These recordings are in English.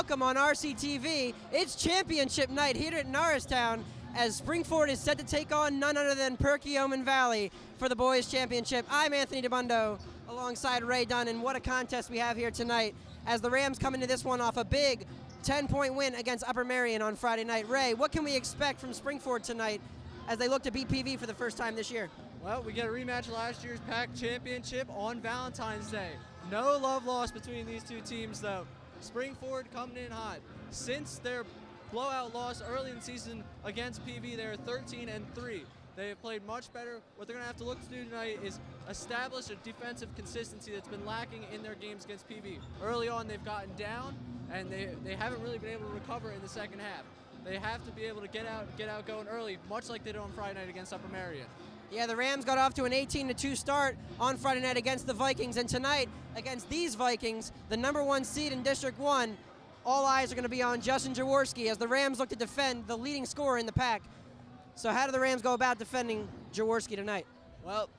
welcome on RCTV. It's championship night here at Norristown as Springford is set to take on none other than Perk Valley for the boys championship. I'm Anthony DeBundo alongside Ray Dunn, and what a contest we have here tonight as the Rams come into this one off a big 10-point win against Upper Merion on Friday night. Ray, what can we expect from Springford tonight as they look to beat PV for the first time this year? Well, we get a rematch of last year's PAC championship on Valentine's Day. No love lost between these two teams, though. Springford coming in hot. Since their blowout loss early in the season against PV, they're 13-3. They have played much better. What they're going to have to look to do tonight is establish a defensive consistency that's been lacking in their games against PV. Early on, they've gotten down, and they haven't really been able to recover in the second half. They have to be able to get out going early, much like they did on Friday night against Upper Merion. Yeah, the Rams got off to an 18-2 start on Friday night against the Vikings, and tonight against these Vikings, the #1 seed in District 1, all eyes are going to be on Justin Jaworski as the Rams look to defend the leading scorer in the PAC. So how do the Rams go about defending Jaworski tonight? Well,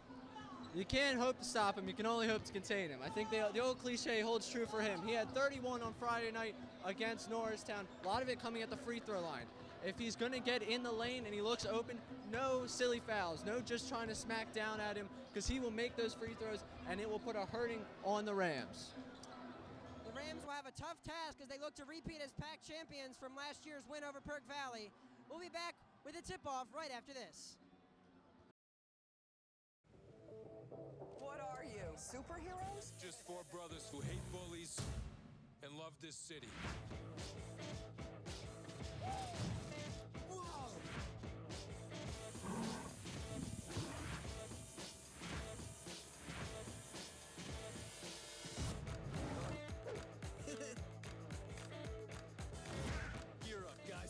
you can't hope to stop him. You can only hope to contain him. I think the old cliche holds true for him. He had 31 on Friday night against Norristown, a lot of it coming at the free throw line. If he's going to get in the lane and he looks open, no silly fouls, no just trying to smack down at him, because he will make those free throws and it will put a hurting on the Rams. The Rams will have a tough task as they look to repeat as PAC champions from last year's win over Perk Valley. We'll be back with a tip-off right after this. What are you, superheroes? Just four brothers who hate bullies and love this city. Gear up, guys.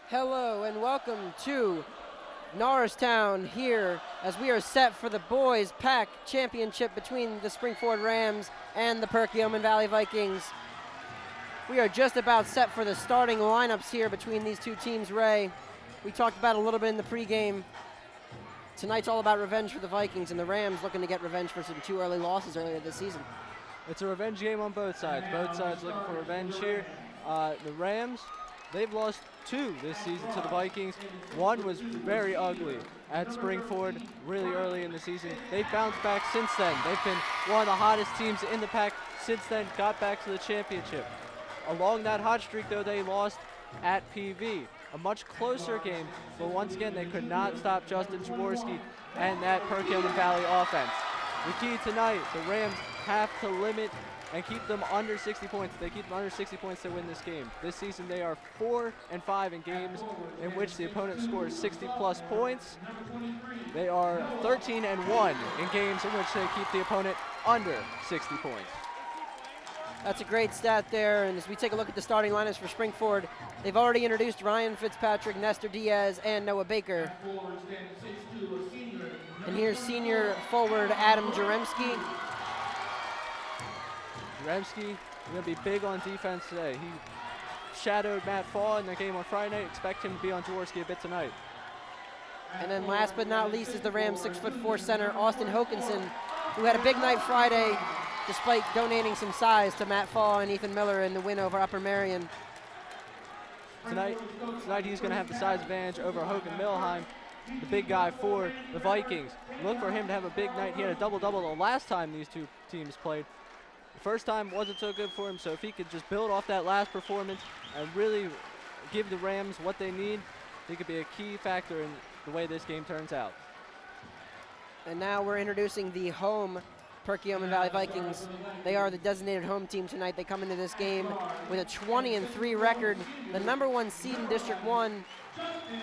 Hello and welcome to Norristown here as we are set for the boys PAC championship between the Springford Rams and the Perk Valley Vikings. We are just about set for the starting lineups here between these two teams, Ray. We talked about it a little bit in the pregame. Tonight's all about revenge for the Vikings, and the Rams looking to get revenge for some 2 early losses earlier this season. It's a revenge game on both sides. Both sides looking for revenge here. The Rams, they've lost 2 this season to the Vikings. One was very ugly at Springford really early in the season. They've bounced back since then. They've been one of the hottest teams in the PAC since then, got back to the championship. Along that hot streak, though, they lost at PV. A much closer game, but once again, they could not stop Justin Jaworski and that Perk Valley offense. The key tonight, the Rams have to limit and keep them under 60 points. If they keep them under 60 points, they win this game. This season, they are 4-5 in games in which the opponent scores 60-plus points. They are 13-1 in games in which they keep the opponent under 60 points. That's a great stat there, and as we take a look at the starting lineups for Springford, they've already introduced Ryan Fitzpatrick, Nestor Diaz, and Noah Baker. And here's senior forward Adam Jaremski. Jaremski going to be big on defense today. He shadowed Matt Faw in the game on Friday night. Expect him to be on Jaworski a bit tonight. And then last but not least is the Rams 6'4" center, Austin Hokinson, who had a big night Friday despite donating some size to Matt Faw and Ethan Miller in the win over Upper Merion. Tonight he's going to have the size advantage over Hogan Milheim, the big guy for the Vikings. Look for him to have a big night. He had a double-double the last time these two teams played. The first time wasn't so good for him, so if he could just build off that last performance and really give the Rams what they need, he could be a key factor in the way this game turns out. And now we're introducing the home Perk Valley Vikings. They are the designated home team tonight. They come into this game with a 20-3 record, the #1 seed in District 1,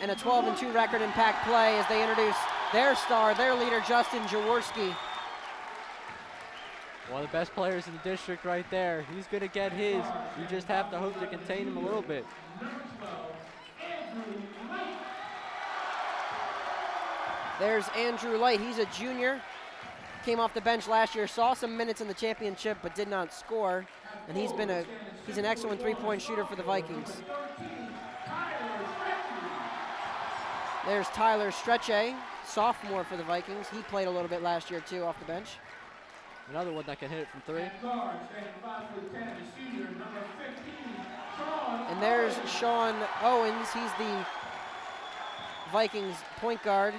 and a 12-2 record in PAC play as they introduce their star, their leader, Justin Jaworski. One of the best players in the district right there. He's going to get his. You just have to hope to contain him a little bit. There's Andrew Light. He's a junior. Came off the bench last year, saw some minutes in the championship, but did not score. And he's an excellent three-point shooter for the Vikings. There's Tyler Stretche, sophomore for the Vikings. He played a little bit last year too off the bench. Another one that can hit it from 3. And there's Sean Owens. He's the Vikings point guard.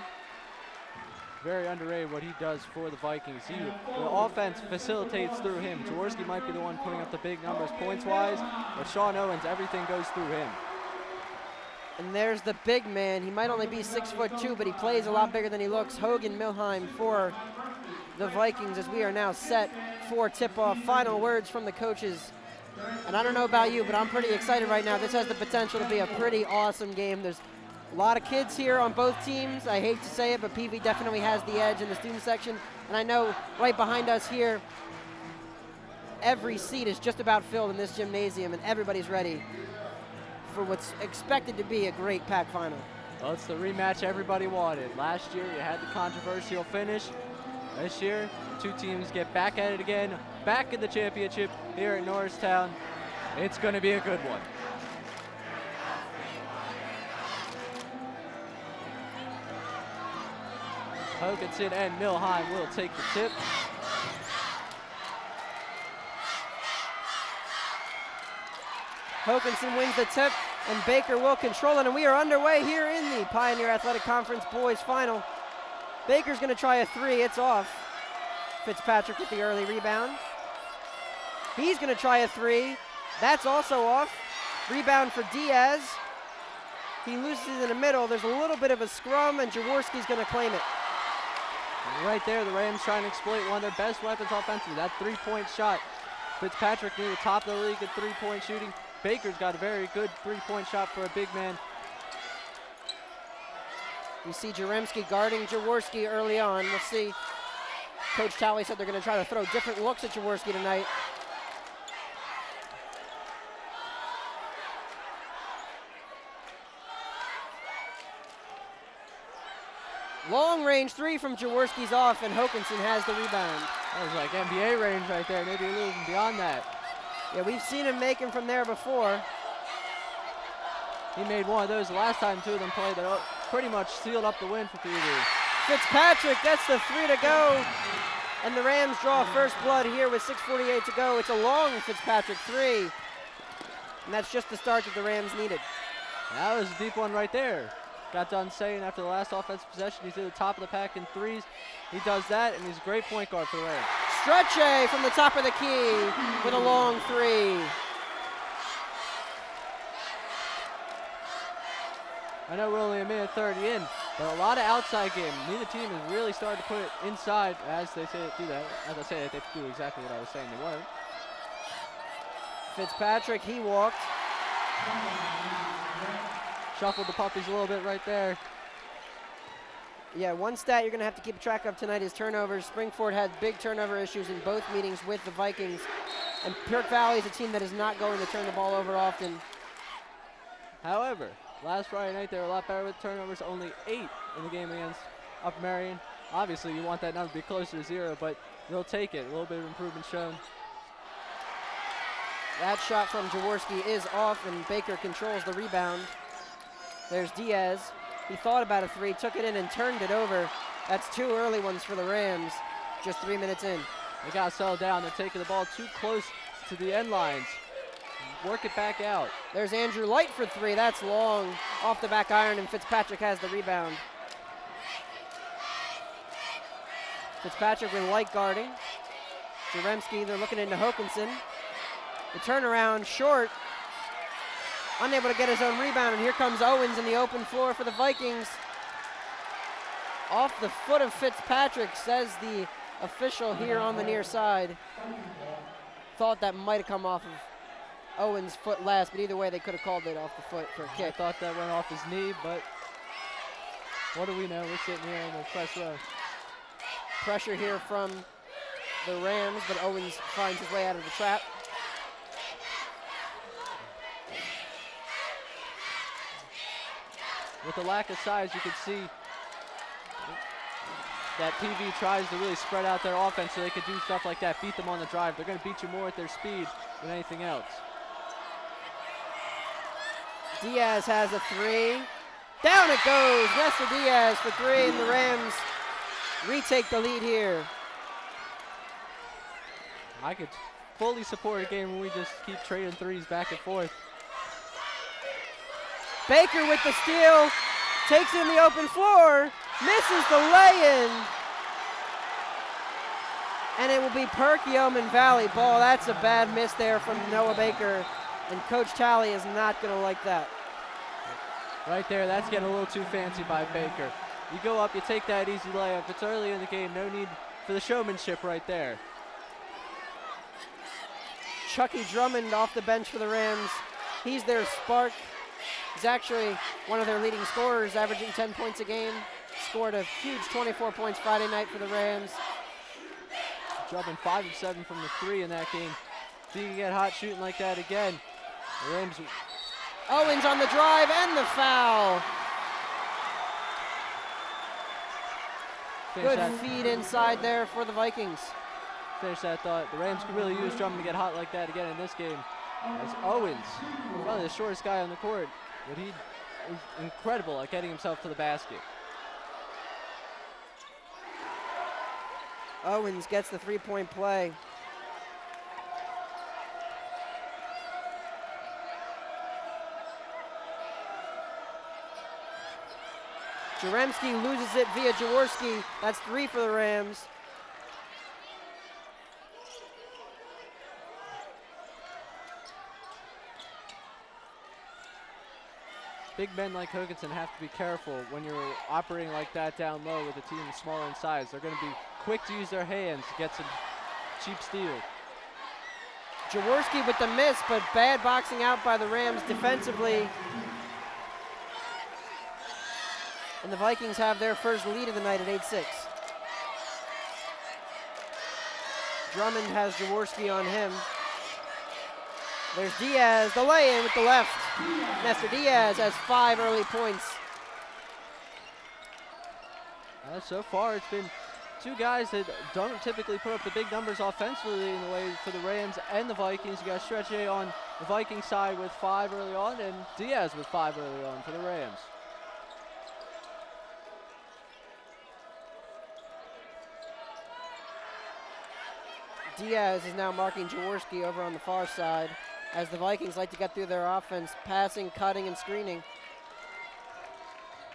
Very underrated what he does for the Vikings. The offense facilitates through him. Jaworski might be the one putting up the big numbers points-wise, but Sean Owens, everything goes through him. And there's the big man. He might only be 6'2", but he plays a lot bigger than he looks. Hogan Milheim for the Vikings as we are now set for tip-off. Final words from the coaches. And I don't know about you, but I'm pretty excited right now. This has the potential to be a pretty awesome game. There's a lot of kids here on both teams. I hate to say it, but PV definitely has the edge in the student section. And I know right behind us here, every seat is just about filled in this gymnasium, and everybody's ready for what's expected to be a great PAC final. Well, it's the rematch everybody wanted. Last year, you had the controversial finish. This year, the two teams get back at it again, back in the championship here at Norristown. It's going to be a good one. Hoganson and Milheim will take the tip. Hoganson wins the tip, and Baker will control it, and we are underway here in the Pioneer Athletic Conference Boys Final. Baker's going to try a 3. It's off. Fitzpatrick with the early rebound. He's going to try a 3. That's also off. Rebound for Diaz. He loses in the middle. There's a little bit of a scrum, and Jaworski's going to claim it. And right there, the Rams trying to exploit one of their best weapons offensively, that three-point shot. Fitzpatrick near the top of the league at three-point shooting. Baker's got a very good three-point shot for a big man. You see Jaremski guarding Jaworski early on. Let's see. Coach Talley said they're going to try to throw different looks at Jaworski tonight. Long range 3 from Jaworski's off, and Hokanson has the rebound. That was like NBA range right there, maybe a little even beyond that. Yeah, we've seen him make them from there before. He made one of those the last time two of them played that pretty much sealed up the win for PV. Fitzpatrick gets the 3 to go, and the Rams draw first blood here with 6:48 to go. It's a long Fitzpatrick 3, and that's just the start that the Rams needed. That was a deep one right there. Got done saying after the last offensive possession, he's at the top of the pack in threes. He does that, and he's a great point guard for the Rams. Stretche from the top of the key with a long 3. I know we're only a minute 30 in, but a lot of outside game. Neither team has really started to put it inside as they say do that. As I say, they do exactly what I was saying they weren't. Fitzpatrick, he walked. Shuffled the puppies a little bit right there. Yeah, one stat you're going to have to keep track of tonight is turnovers. Springford had big turnover issues in both meetings with the Vikings. And Perk Valley is a team that is not going to turn the ball over often. However, last Friday night they were a lot better with turnovers, only 8 in the game against Upper Marion. Obviously you want that number to be closer to 0, but they'll take it. A little bit of improvement shown. That shot from Jaworski is off, and Baker controls the rebound. There's Diaz. He thought about a 3, took it in and turned it over. That's 2 early ones for the Rams, just 3 minutes in. They got to settle down. They're taking the ball too close to the end lines. Work it back out. There's Andrew Light for 3. That's long. Off the back iron, and Fitzpatrick has the rebound. Fitzpatrick with Light guarding. Jaremski, they're looking into Hokanson. The turnaround short. Unable to get his own rebound, and here comes Owens in the open floor for the Vikings. Off the foot of Fitzpatrick, says the official here on the near side thought that might have come off of Owens' foot last, but either way, they could have called it off the foot for a I kick. thought that went off his knee, but what do we know? We're sitting here in the press row. Pressure here from the Rams, but Owens finds his way out of the trap. With the lack of size, you can see that PV tries to really spread out their offense so they could do stuff like that, beat them on the drive. They're going to beat you more at their speed than anything else. Diaz has a three. Down it goes. Nestor Diaz for three, and the Rams retake the lead here. I could fully support a game when we just keep trading threes back and forth. Baker with the steal, takes in the open floor, misses the lay-in. And it will be Perk Yeoman Valley ball. That's a bad miss there from Noah Baker, and Coach Talley is not gonna like that. Right there, that's getting a little too fancy by Baker. You go up, you take that easy layup. It's early in the game, no need for the showmanship right there. Chucky Drummond off the bench for the Rams. He's their spark. He's actually one of their leading scorers, averaging 10 points a game. Scored a huge 24 points Friday night for the Rams. Drummond 5 of 7 from the three in that game. If he can get hot shooting like that again, the Rams. Owens on the drive and the foul. Finish Good that, feed inside there for the Vikings. finish that thought. The Rams could really use Drummond to get hot like that again in this game. As Owens, probably the shortest guy on the court, but he is incredible at getting himself to the basket. Owens gets the three-point play. Jaremski loses it via Jaworski. That's three for the Rams. Big men like Hoganson have to be careful when you're operating like that down low with a team smaller in size. They're going to be quick to use their hands to get some cheap steal. Jaworski with the miss, but bad boxing out by the Rams defensively. And the Vikings have their first lead of the night at 8-6. Drummond has Jaworski on him. There's Diaz, the lay-in with the left. Nestor Diaz has 5 early points. So far, it's been two guys that don't typically put up the big numbers offensively in the way for the Rams and the Vikings. You got Stretche on the Viking side with 5 early on, and Diaz with 5 early on for the Rams. Diaz is now marking Jaworski over on the far side as the Vikings like to get through their offense, passing, cutting, and screening.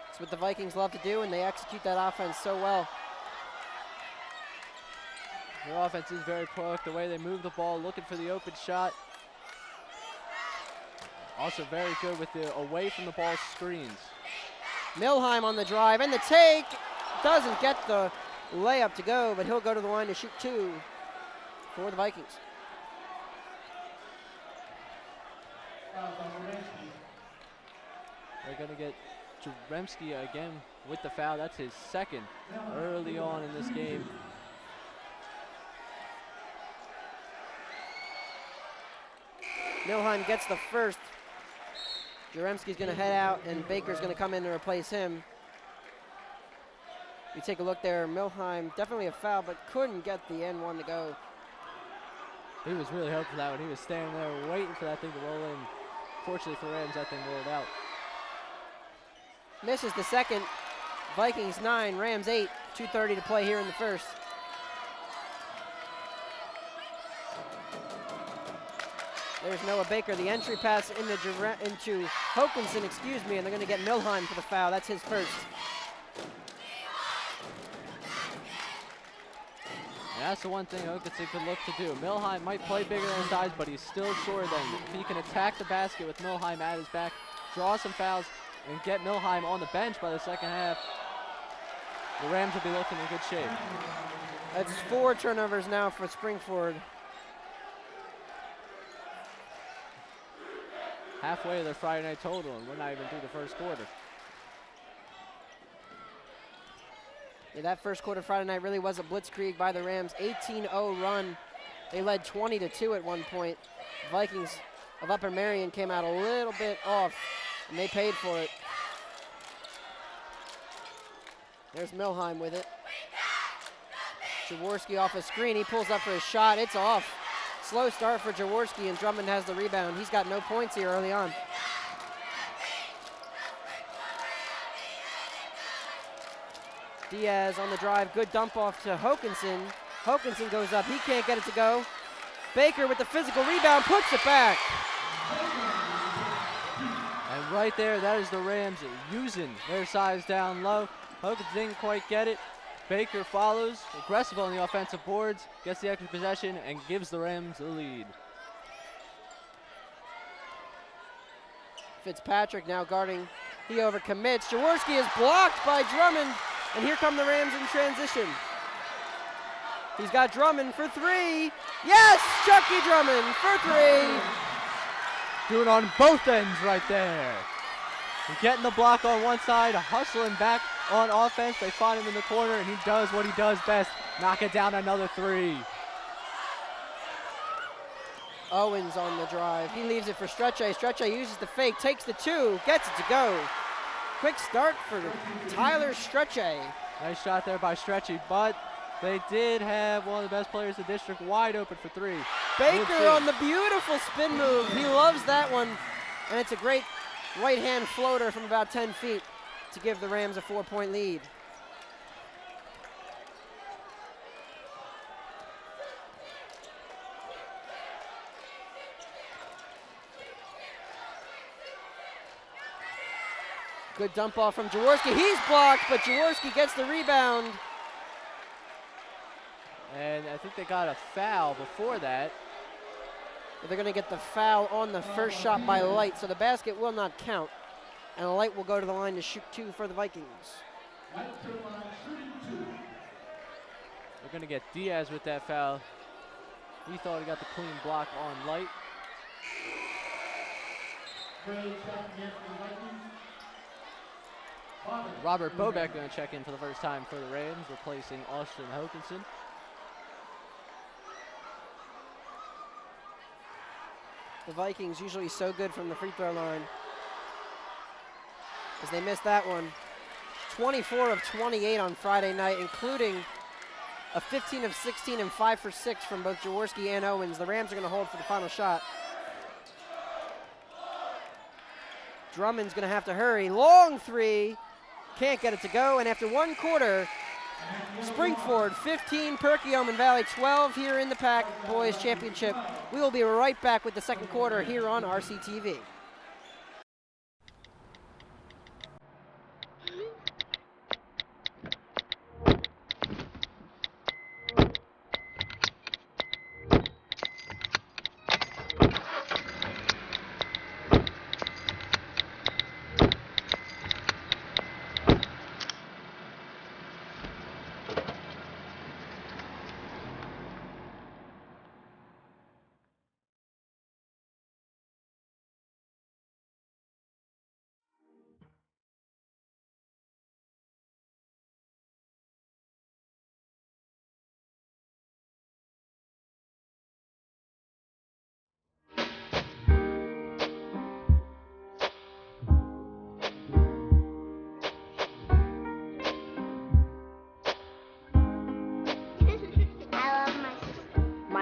It's what the Vikings love to do, and they execute that offense so well. Their offense is very quick, the way they move the ball, looking for the open shot. Also very good with the away from the ball screens. Milheim on the drive, and the take. Doesn't get the layup to go, but he'll go to the line to shoot 2 for the Vikings. They're going to get Jaremski again with the foul. That's his second early on in this game. Milheim gets the first. Jaremski's going to head out, and Baker's going to come in to replace him. You take a look there, Milheim, definitely a foul, but couldn't get the N1 to go. He was really hoping for that one. He was standing there waiting for that thing to roll in. Fortunately for Rams, that thing rolled out. Misses the second. Vikings 9, Rams 8. 2:30 to play here in the first. There's Noah Baker, the entry pass into Hokinson, and they're going to get Milheim for the foul. That's his first. And that's the one thing Hokinson could look to do. Milheim might play bigger than his size, but he's still shorter than him. If he can attack the basket with Milheim at his back, draw some fouls, and get Milheim on the bench by the second half, the Rams will be looking in good shape. That's 4 turnovers now for Springford. Halfway of their Friday night total, and we're not even through the first quarter. Yeah, that first quarter Friday night really was a blitzkrieg by the Rams. 18-0 run. They led 20-2 at one point. Vikings of Upper Marion came out a little bit off, and they paid for it. There's Milheim with it. Jaworski off a screen. He pulls up for his shot. It's off. Slow start for Jaworski, and Drummond has the rebound. He's got no points here early on. Diaz on the drive. Good dump off to Hokanson. Hokanson goes up. He can't get it to go. Baker with the physical rebound puts it back. And right there, that is the Rams using their size down low. Hokanson didn't quite get it. Baker follows, aggressive on the offensive boards, gets the extra possession, and gives the Rams the lead. Fitzpatrick now guarding. He overcommits. Jaworski is blocked by Drummond, and here come the Rams in transition. He's got Drummond for 3. Yes, Chucky Drummond for 3. Doing it on both ends right there. Getting the block on one side, hustling back on offense. They find him in the corner, and he does what he does best, knock it down another 3. Owens on the drive. He leaves it for Stretche. Stretche uses the fake, takes the 2, gets it to go. Quick start for Tyler Stretche. Nice shot there by Stretchy, but they did have one of the best players in the district wide open for 3. Baker on the beautiful spin move. He loves that one, and it's a great right-hand floater from about 10 feet to give the Rams a 4-point lead. Good dump off from Jaworski. He's blocked, but Jaworski gets the rebound. And I think they got a foul before that. They're going to get the foul on the first shot by Light, so the basket will not count. And Light will go to the line to shoot 2 for the Vikings. They're going to get Diaz with that foul. He thought he got the clean block on Light. Robert Bobeck going to check in for the first time for the Rams, replacing Austin Hokanson. The Vikings usually so good from the free throw line, as they missed that one. 24 of 28 on Friday night, including a 15 of 16 and 5 for 6 from both Jaworski and Owens. The Rams are going to hold for the final shot. Drummond's going to have to hurry. Long 3, can't get it to go, and after 1 quarter, Springford 15, Perk Valley 12 here in the PAC Boys Championship. We will be right back with the second quarter here on RCTV.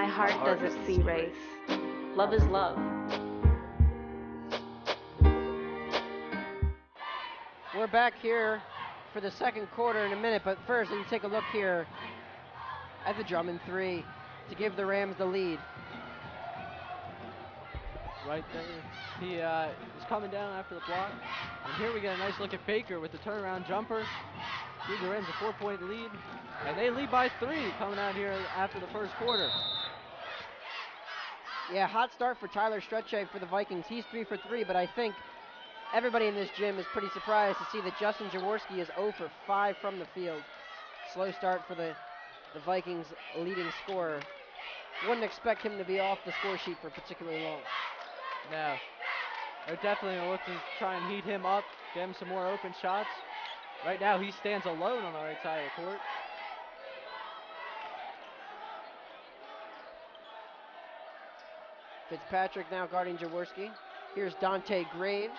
Heart doesn't see race. Love is love. We're back here for the second quarter in a minute, but first, let me take a look here at the Drummond 3 to give the Rams the lead. Right there. He is coming down after the block. And here we get a nice look at Baker with the turnaround jumper. Give the Rams a 4-point lead. And they lead by 3 coming out here after the first quarter. Yeah, hot start for Tyler Stretche for the Vikings. He's 3 for 3, but I think everybody in this gym is pretty surprised to see that Justin Jaworski is 0 for 5 from the field. Slow start for the the Vikings' leading scorer. Wouldn't expect him to be off the score sheet for particularly long. No. They're definitely going to look to try and heat him up, get him some more open shots. Right now, he stands alone on the right side of the court. Fitzpatrick now guarding Jaworski. Here's Dante Graves.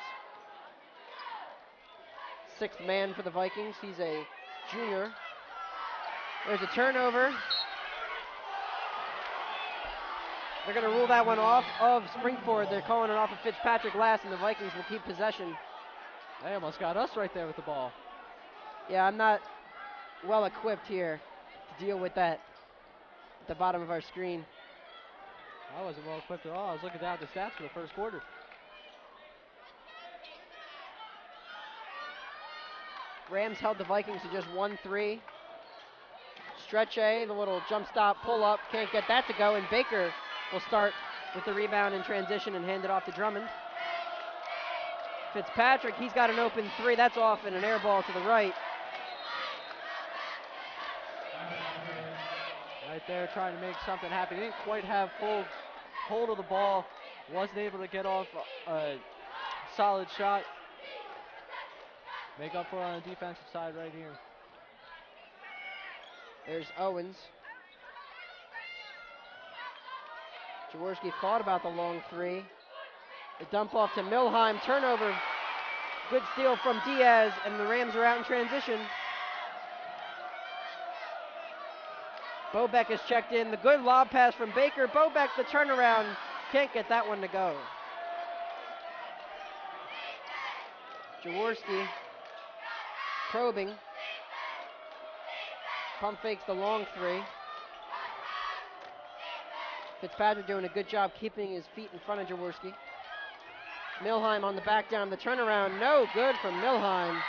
Sixth man for the Vikings. He's a junior. There's a turnover. They're going to rule that one off of Springford. They're calling it off of Fitzpatrick last, and the Vikings will keep possession. They almost got us right there with the ball. Yeah, I'm not well equipped here to deal with that at the bottom of our screen. I wasn't well equipped at all. I was looking down at the stats for the first quarter. Rams held the Vikings to just 1-3. Stretch A, the little jump stop, pull up, can't get that to go, and Baker will start with the rebound in transition and hand it off to Drummond. Fitzpatrick, he's got an open three. That's off and an air ball to the right. Right there trying to make something happen. He didn't quite have full hold of the ball. Wasn't able to get off a solid shot. Make up for it on the defensive side right here. There's Owens. Jaworski thought about the long three. The dump off to Milheim. Turnover. Good steal from Diaz, and the Rams are out in transition. Bobeck is checked in. The good lob pass from Baker. Bobeck, the turnaround. Can't get that one to go. Jaworski probing. Pump fakes the long three. Fitzpatrick doing a good job keeping his feet in front of Jaworski. Milheim on the back down. The turnaround, no good from Milheim.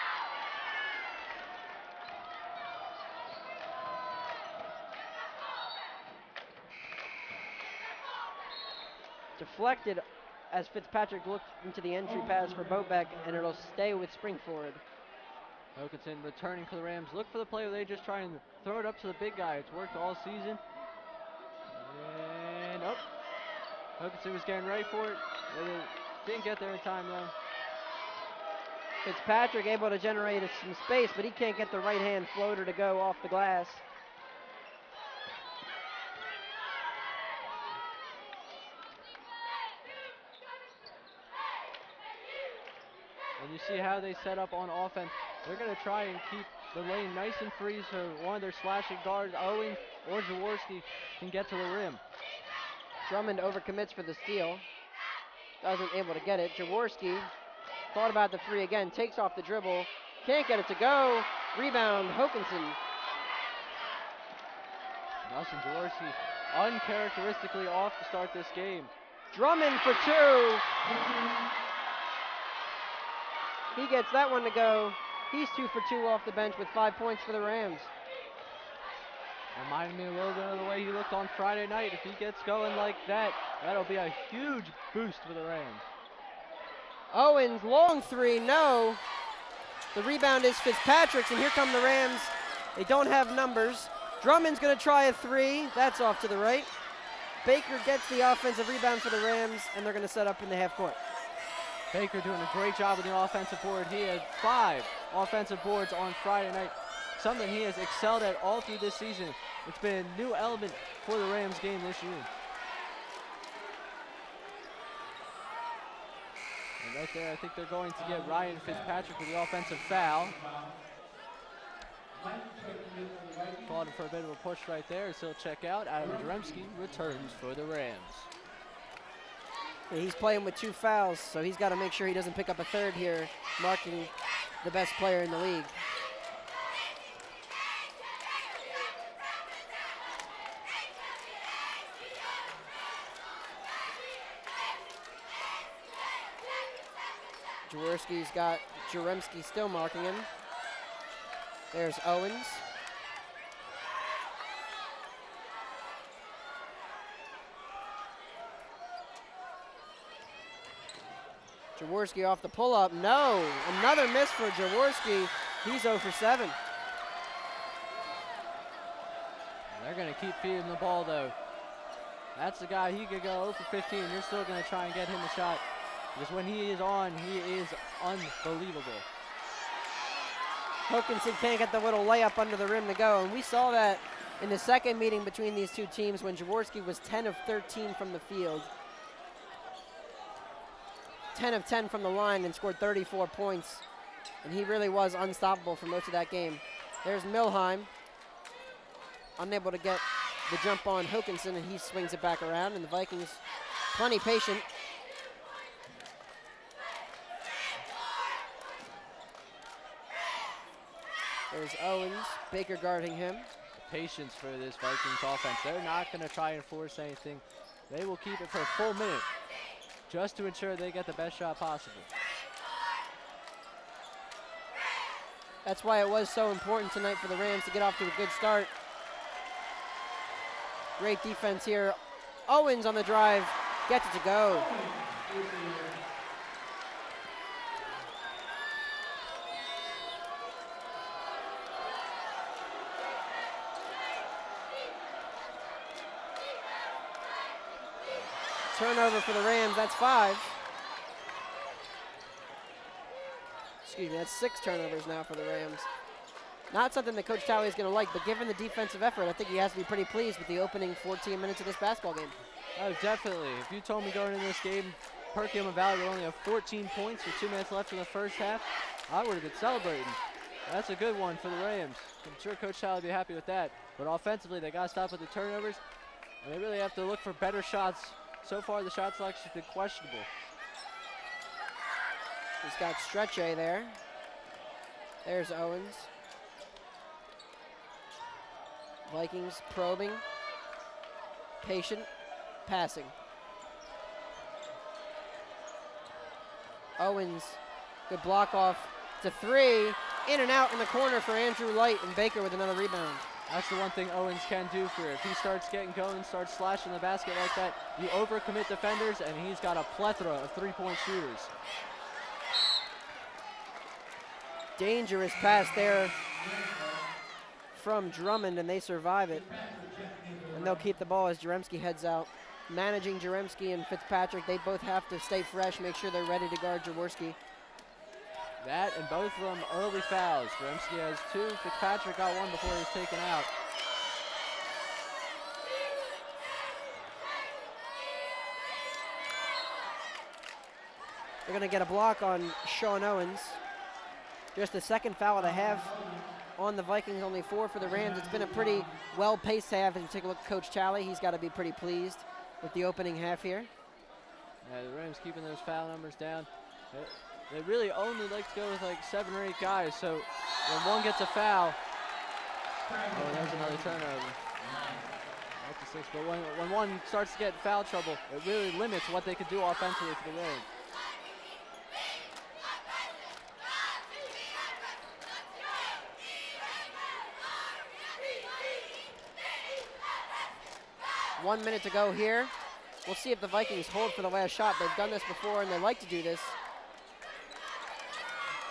Deflected as Fitzpatrick looked into the entry pass for Bobeck, and it'll stay with Springford. Hokanson returning for the Rams. Look for the play where they just try and throw it up to the big guy. It's worked all season. And up. Hokanson was getting ready for it. They didn't get there in time though. Fitzpatrick able to generate some space, but he can't get the right hand floater to go off the glass. And you see how they set up on offense. They're going to try and keep the lane nice and free so one of their slashing guards, Owen or Jaworski, can get to the rim. Drummond overcommits for the steal. Doesn't able to get it. Jaworski thought about the three again. Takes off the dribble. Can't get it to go. Rebound, Hokanson. Nelson Jaworski uncharacteristically off to start this game. Drummond for two. He gets that one to go. He's 2 for 2 off the bench with 5 points for the Rams. Reminded me a little bit of the way he looked on Friday night. If he gets going like that, that'll be a huge boost for the Rams. Owens, long three, no. The rebound is Fitzpatrick's, and here come the Rams. They don't have numbers. Drummond's going to try a three. That's off to the right. Baker gets the offensive rebound for the Rams, and they're going to set up in the half court. Baker doing a great job with the offensive board. He had 5 offensive boards on Friday night, something he has excelled at all through this season. It's been a new element for the Rams game this year. And right there, I think they're going to get Ryan Fitzpatrick with the offensive foul. Called him for a bit of a push right there, so he'll check out. Adam Jaremski returns for the Rams. He's playing with 2 fouls, so he's got to make sure he doesn't pick up a third here, marking the best player in the league. Jaworski's got Jaremski still marking him. There's Owens. Jaworski off the pull-up. No, another miss for Jaworski. He's 0 for 7. going to keep feeding the ball, though. That's the guy, he could go 0 for 15. You're still going to try and get him a shot. Because when he is on, he is unbelievable. Hokinson can't get the little layup under the rim to go, and we saw that in the second meeting between these two teams when Jaworski was 10 of 13 from the field. 10 of 10 from the line and scored 34 points. And he really was unstoppable for most of that game. There's Milheim, unable to get the jump on Hokinson, and he swings it back around, and the Vikings plenty patient. There's Owens, Baker guarding him. The patience for this Vikings offense. They're not going to try and force anything. They will keep it for a full minute just to ensure they get the best shot possible. That's why it was so important tonight for the Rams to get off to a good start. Great defense here. Owens on the drive, gets it to go. Turnover for the Rams, that's 5. Excuse me, that's 6 turnovers now for the Rams. Not something that Coach Talley is going to like, but given the defensive effort, I think he has to be pretty pleased with the opening 14 minutes of this basketball game. Oh, definitely. If you told me going into this game, Perk Valley would only have 14 points with 2 minutes left in the first half, I would have been celebrating. That's a good one for the Rams. I'm sure Coach Talley will be happy with that. But offensively, they got to stop with the turnovers, and they really have to look for better shots. So far, the shot selection has been questionable. He's got Stretche there. There's Owens. Vikings probing. Patient. Passing. Owens, good block off. It's a 3. In and out in the corner for Andrew Light, and Baker with another rebound. That's the one thing Owens can do for you. If he starts getting going, starts slashing the basket like that, you overcommit defenders, and he's got a plethora of three-point shooters. Dangerous pass there from Drummond, and they survive it. And they'll keep the ball as Jaremski heads out. Managing Jaremski and Fitzpatrick, they both have to stay fresh, make sure they're ready to guard Jaworski. That and both of them early fouls. Jaremski has 2, Fitzpatrick got 1 before he was taken out. They're gonna get a block on Sean Owens. Just the second foul of the half on the Vikings, only 4 for the Rams. It's been a pretty well-paced half. If you take a look at Coach Talley, he's got to be pretty pleased with the opening half here. Yeah, the Rams keeping those foul numbers down. They really only like to go with like 7 or 8 guys, so when one gets a foul, oh, there's another turnover. Up to 6, but when one starts to get foul trouble, it really limits what they can do offensively for the Rams. One minute to go here. We'll see if the Vikings hold for the last shot. They've done this before, and they like to do this.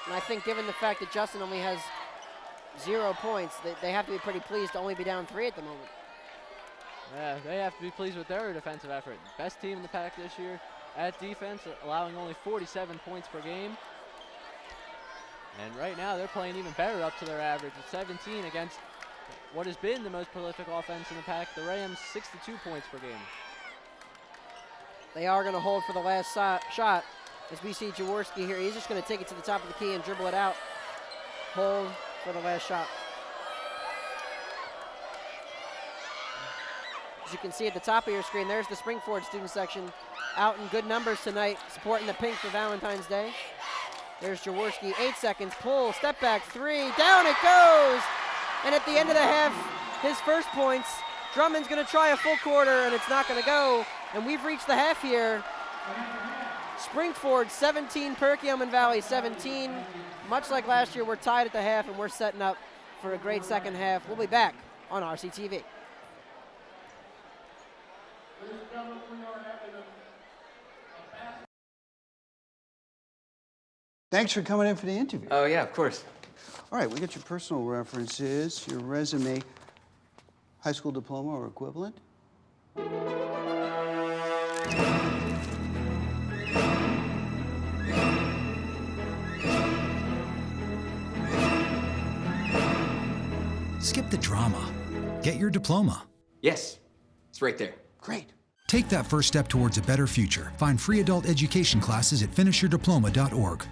And I think given the fact that Justin only has 0 points, they have to be pretty pleased to only be down 3 at the moment. Yeah, they have to be pleased with their defensive effort. Best team in the PAC this year at defense, allowing only 47 points per game. And right now, they're playing even better up to their average with 17 against what has been the most prolific offense in the PAC, the Rams, 62 points per game. They are going to hold for the last shot. As we see Jaworski here, he's just going to take it to the top of the key and dribble it out. Hold for the last shot. As you can see at the top of your screen, there's the Springford student section out in good numbers tonight, supporting the pink for Valentine's Day. There's Jaworski, 8 seconds, pull, step back, 3, down it goes! And at the end of the half, his first points. Drummond's going to try a full quarter, and it's not going to go. And we've reached the half here. Springford 17, Perk Valley 17. Much like last year, we're tied at the half, and we're setting up for a great second half. We'll be back on RCTV. Thanks for coming in for the interview. Oh, yeah, of course. All right, we got your personal references, your resume. High school diploma or equivalent? Skip the drama. Get your diploma. Yes, it's right there. Great. Take that first step towards a better future. Find free adult education classes at finishyourdiploma.org.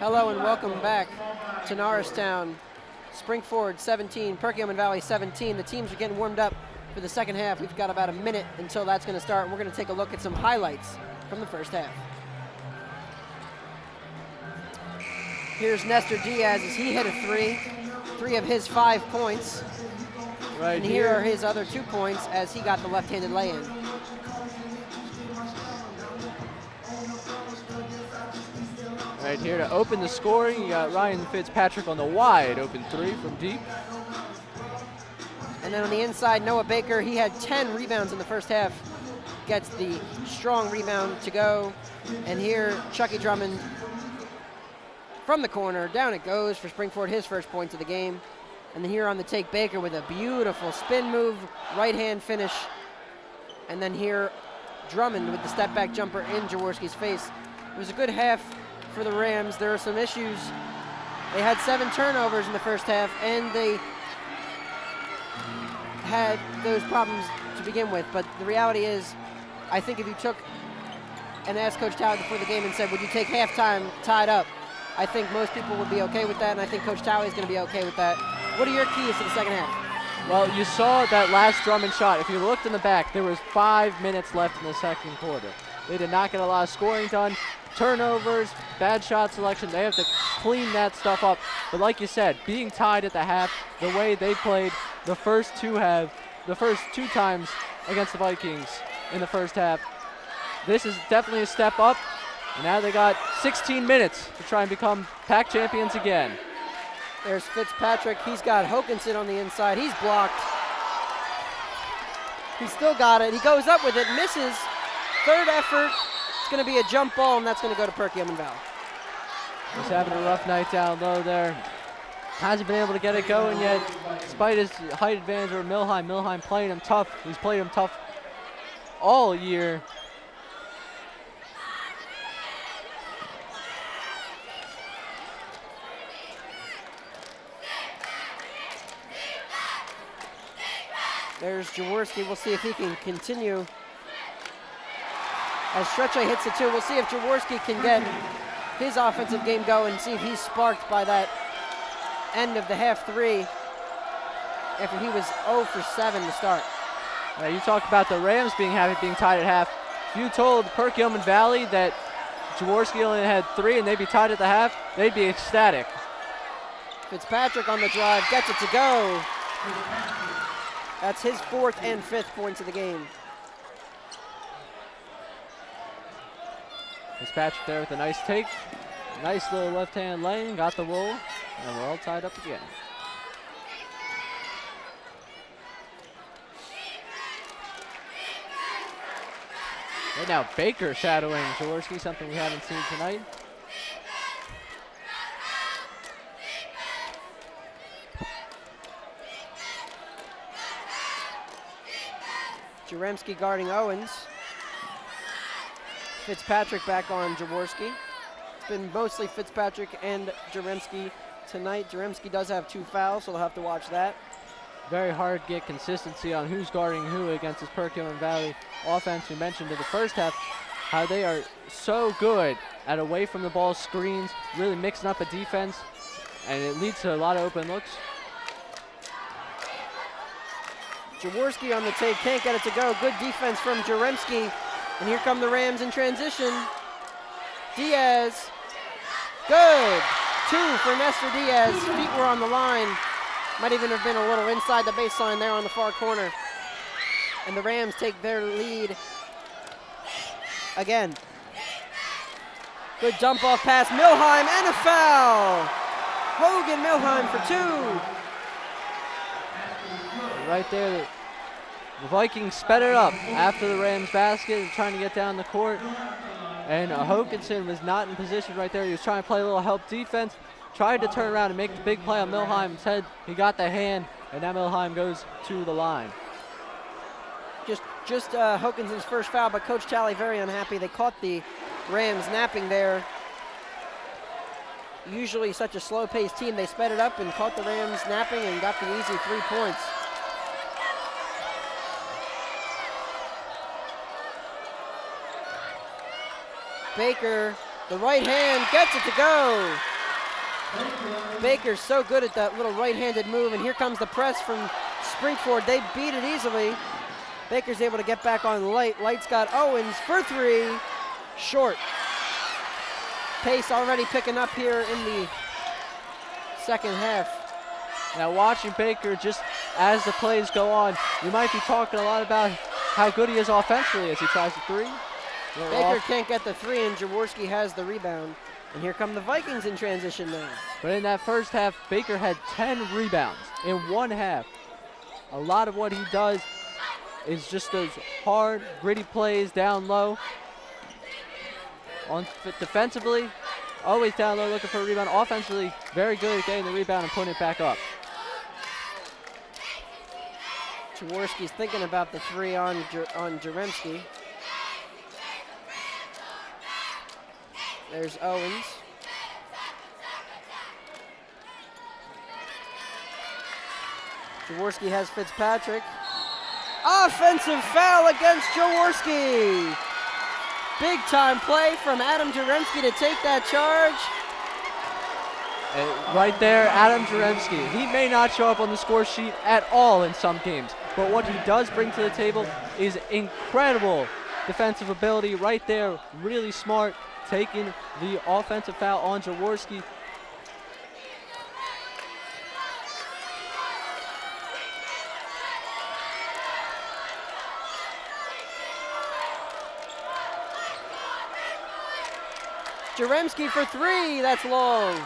Hello and welcome back to Norristown. Springford 17, Perk Valley 17. The teams are getting warmed up for the second half. We've got about a minute until that's going to start, and we're going to take a look at some highlights from the first half. Here's Nestor Diaz as he hit a three of his 5 points. Right And here are his other 2 points as he got the left-handed lay-in. Right here to open the scoring, you got Ryan Fitzpatrick on the wide open 3 from deep. And then on the inside, Noah Baker, he had 10 rebounds in the first half, gets the strong rebound to go. And here, Chucky Drummond from the corner, down it goes for Springford, his first points of the game. And then here on the take, Baker with a beautiful spin move, right-hand finish. And then here, Drummond with the step-back jumper in Jaworski's face. It was a good half for the Rams. There are some issues. They had 7 turnovers in the first half, and they had those problems to begin with. But the reality is, I think if you took and asked Coach Towie before the game and said, would you take halftime tied up, I think most people would be okay with that, and I think Coach Towie is going to be okay with that. What are your keys to the second half? Well, you saw that last Drummond shot. If you looked in the back, there was 5 minutes left in the second quarter. They did not get a lot of scoring done. Turnovers, bad shot selection, they have to clean that stuff up. But like you said, being tied at the half, the way they played the first two times against the Vikings in the first half, this is definitely a step up. And now they got 16 minutes to try and become PAC champions again. There's Fitzpatrick. He's got Hokinson on the inside. He's blocked. He's still got it. He goes up with it, misses. Third effort. It's going to be a jump ball, and that's going to go to Perk Valley. He's having a rough night down low there. Hasn't been able to get it going yet, despite his height advantage over Milheim. Milheim playing him tough. He's played him tough all year. There's Jaworski. We'll see if he can continue. As Stretche hits it too, we'll see if Jaworski can get his offensive game going and see if he's sparked by that end of the half 3 after he was 0 for 7 to start. You talk about the Rams being happy being tied at half. If you told Perk Valley that Jaworski only had 3 and they'd be tied at the half, they'd be ecstatic. Fitzpatrick on the drive, gets it to go. That's his 4th and 5th points of the game. Fitzpatrick there with a nice take. Nice little left-hand lane, got the roll, and we're all tied up again. Right now, Baker shadowing Jaworski, something we haven't seen tonight. Jaremski guarding Owens. Fitzpatrick back on Jaworski. It's been mostly Fitzpatrick and Jaremski tonight. Jaremski does have 2 fouls, so they'll have to watch that. Very hard to get consistency on who's guarding who against this Perk Valley offense. We mentioned in the first half how they are so good at away from the ball screens, really mixing up a defense, and it leads to a lot of open looks. Jaworski on the take, can't get it to go. Good defense from Jaremski. And here come the Rams in transition. Diaz, good. 2 for Nestor Diaz. Feet were on the line. Might even have been a little inside the baseline there on the far corner. And the Rams take their lead again. Good jump off pass, Milheim, and a foul. Hogan Milheim for 2. Right there, the Vikings sped it up after the Rams basket and trying to get down the court. And Hokinson was not in position right there. He was trying to play a little help defense, tried to turn around and make the big play on Milheim. Instead, he got the hand, and now Milheim goes to the line. Just Hokinson's first foul, but Coach Talley very unhappy. They caught the Rams napping there. Usually such a slow-paced team, they sped it up and caught the Rams napping and got the easy 3 points. Baker, the right hand, gets it to go. Baker's so good at that little right-handed move, and here comes the press from Springford. They beat it easily. Baker's able to get back on Light. Light's got Owens for 3, short. Pace already picking up here in the second half. Now watching Baker, just as the plays go on, you might be talking a lot about how good he is offensively as he tries the 3. Baker can't get the 3, and Jaworski has the rebound. And here come the Vikings in transition now. But in that first half, Baker had 10 rebounds in one half. A lot of what he does is just those hard, gritty plays down low. Defensively, always down low looking for a rebound. Offensively, very good at getting the rebound and putting it back up. Jaworski's thinking about the 3 on Jaremski. There's Owens. Jaworski has Fitzpatrick. Offensive foul against Jaworski. Big time play from Adam Jaremski to take that charge. And right there, Adam Jaremski. He may not show up on the score sheet at all in some games, but what he does bring to the table is incredible defensive ability right there. Really smart, taking the offensive foul on Jaworski. Jaremski for 3, that's long.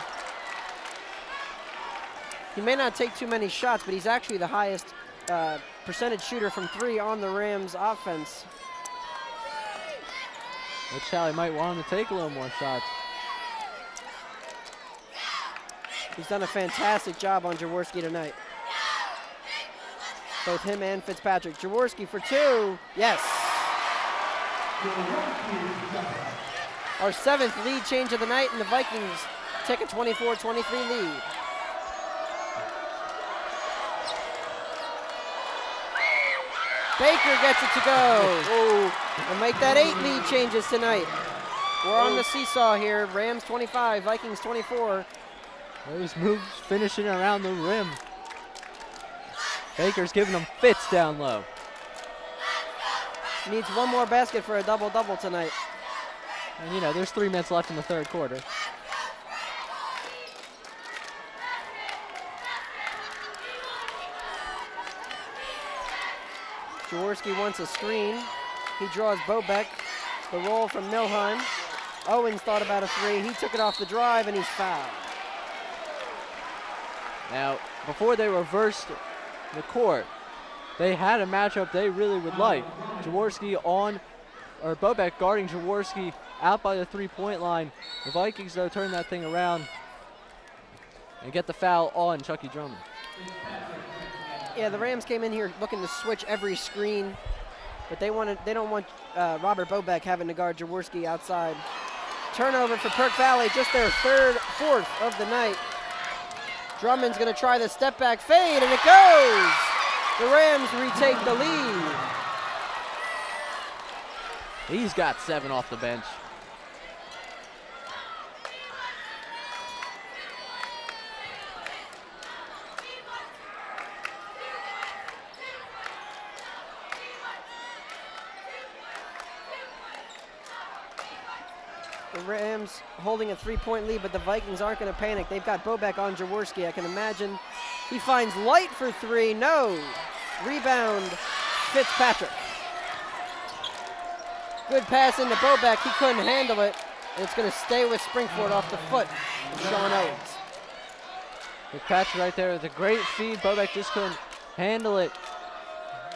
He may not take too many shots, but he's actually the highest percentage shooter from 3 on the Rams offense. Coach Talley might want him to take a little more shots. He's done a fantastic job on Jaworski tonight. Both him and Fitzpatrick. Jaworski for 2, yes. Our 7th lead change of the night, and the Vikings take a 24-23 lead. Baker gets it to go. And make that 8 lead changes tonight. We're on the seesaw here. Rams 25, Vikings 24. Those moves finishing around the rim. Baker's giving them fits down low. Needs one more basket for a double-double tonight. And you know, there's 3 minutes left in the third quarter. Jaworski wants a screen. He draws Bobek. The roll from Milheim. Owens thought about a 3. He took it off the drive, and he's fouled. Now, before they reversed the court, they had a matchup they really would like. Jaworski Bobek guarding Jaworski out by the 3-point line. The Vikings, though, turn that thing around and get the foul on Chucky Drummond. Yeah, the Rams came in here looking to switch every screen, but they don't want Robert Bobek having to guard Jaworski outside. Turnover for Perk Valley, just their 4th of the night. Drummond's gonna try the step back fade, and it goes! The Rams retake the lead. He's got 7 off the bench. The Rams holding a 3-point lead, but the Vikings aren't going to panic. They've got Bobek on Jaworski. I can imagine he finds Light for three. No. Rebound, Fitzpatrick. Good pass into Bobek. He couldn't handle it. And it's going to stay with Springford off the foot of Sean Owens. Fitzpatrick right there with a great feed. Bobek just couldn't handle it.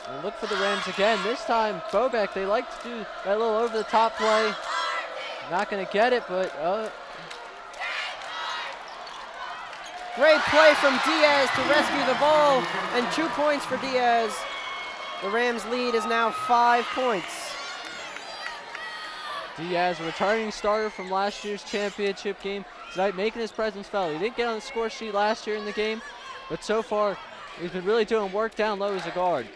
And look for the Rams again. This time, Bobek, they like to do that little over-the-top play. Not going to get it, but great play from Diaz to rescue the ball, and 2 points for Diaz. The Rams' lead is now 5 points. Diaz, a returning starter from last year's championship game, tonight making his presence felt. He didn't get on the score sheet last year in the game, but so far he's been really doing work down low as a guard.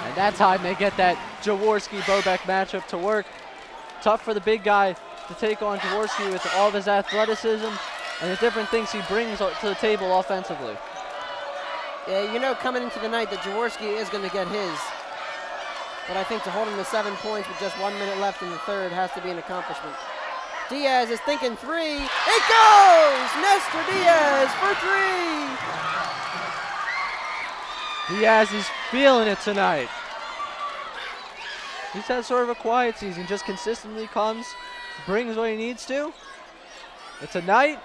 And that time they get that Jaworski-Bobek matchup to work. Tough for the big guy to take on Jaworski with all of his athleticism and the different things he brings to the table offensively. Yeah, you know coming into the night that Jaworski is going to get his. But I think to hold him to 7 points with just 1 minute left in the third has to be an accomplishment. Diaz is thinking three. It goes! Nestor Diaz for three! Diaz is feeling it tonight. He's had sort of a quiet season, just consistently comes, brings what he needs to. It's a night,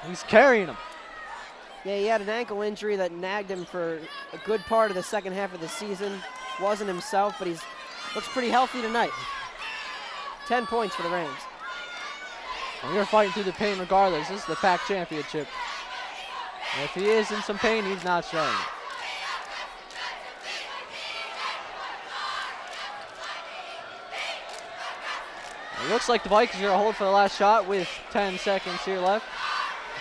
he's carrying him. Yeah, he had an ankle injury that nagged him for a good part of the second half of the season. Wasn't himself, but looks pretty healthy tonight. 10 points for the Rams. And we're fighting through the pain regardless. This is the PAC championship. And if he is in some pain, he's not showing it. It looks like the Vikings are going to hold for the last shot with 10 seconds here left.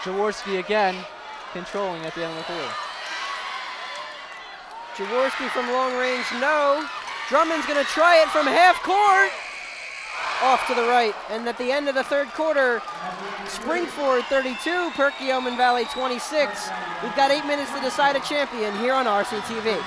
Jaworski again controlling at the end of the quarter. Jaworski from long range, no. Drummond's going to try it from half court. Off to the right. And at the end of the third quarter, Springford 32, Perk Valley 26. We've got 8 minutes to decide a champion here on RCTV.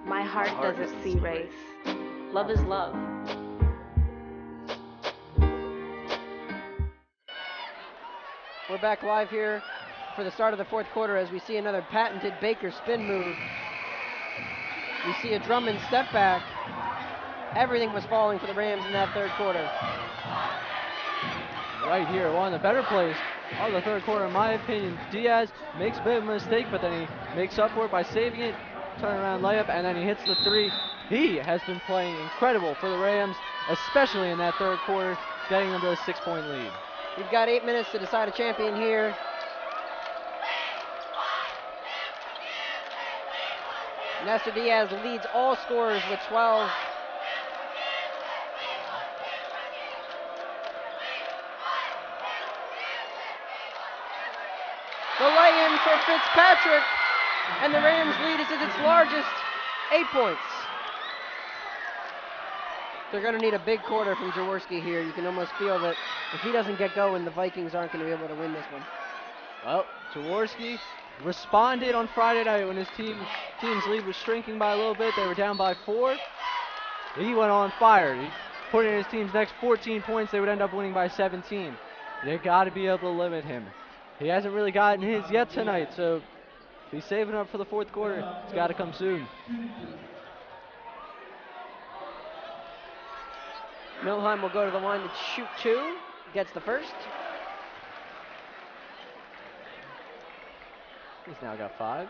My heart doesn't see race. Love is love. We're back live here for the start of the fourth quarter as we see another patented Baker spin move. We see a Drummond step back. Everything was falling for the Rams in that third quarter. Right here, one of the better plays of the third quarter, in my opinion. Diaz makes a bit of a mistake, but then he makes up for it by saving it. Turnaround layup, and then he hits the three. He has been playing incredible for the Rams, especially in that third quarter, getting them to a 6-point lead. We've got 8 minutes to decide a champion here. Nestor Diaz leads all scorers with 12. The lay-in for Fitzpatrick. And the Rams lead is at its largest, 8 points. They're going to need a big quarter from Jaworski here. You can almost feel that if he doesn't get going, the Vikings aren't going to be able to win this one. Well, Jaworski responded on Friday night when his team's lead was shrinking by a little bit. They were down by 4. He went on fire. He put in his team's next 14 points. They would end up winning by 17. They got to be able to limit him. He hasn't really gotten his yet tonight, so If he's saving up for the fourth quarter, it's got to come soon. Milheim will go to the line to shoot 2. Gets the first. He's now got 5.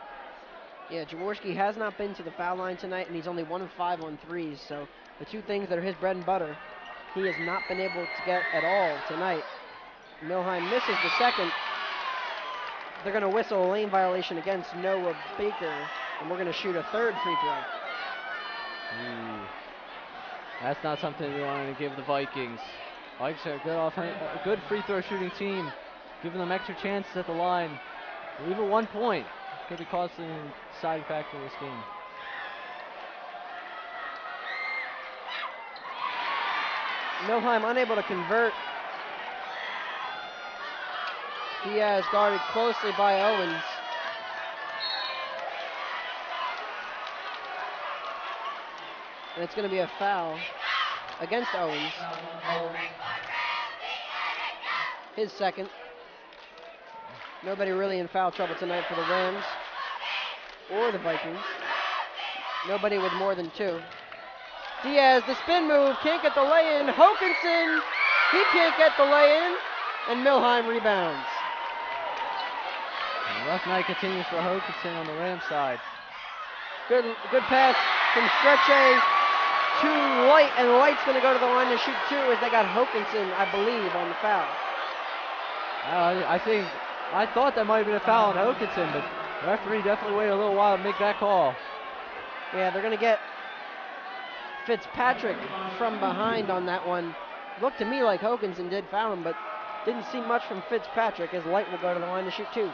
Yeah, Jaworski has not been to the foul line tonight, and he's only 1 of 5 on threes. So the 2 things that are his bread and butter, he has not been able to get at all tonight. Milheim misses the second. They're going to whistle a lane violation against Noah Baker, and we're going to shoot a 3rd free throw. That's not something we wanted to give the Vikings. Vikings are a good free throw shooting team, giving them extra chances at the line. Even 1 point could be costly and deciding factor in this game. Milheim unable to convert. Diaz guarded closely by Owens. And it's going to be a foul against Owens. His second. Nobody really in foul trouble tonight for the Rams or the Vikings. Nobody with more than 2. Diaz, the spin move, can't get the lay-in. Hokanson, he can't get the lay-in, and Milheim rebounds. And rough night continues for Hokanson on the Rams side. Good pass from Stretche to Light, and Light's going to go to the line to shoot 2 as they got Hokanson, I believe, on the foul. I thought that might have been a foul on Hokanson, but the referee definitely waited a little while to make that call. Yeah, they're going to get Fitzpatrick from behind on that one. Looked to me like Hokanson did foul him, but didn't see much from Fitzpatrick as Light will go to the line to shoot 2.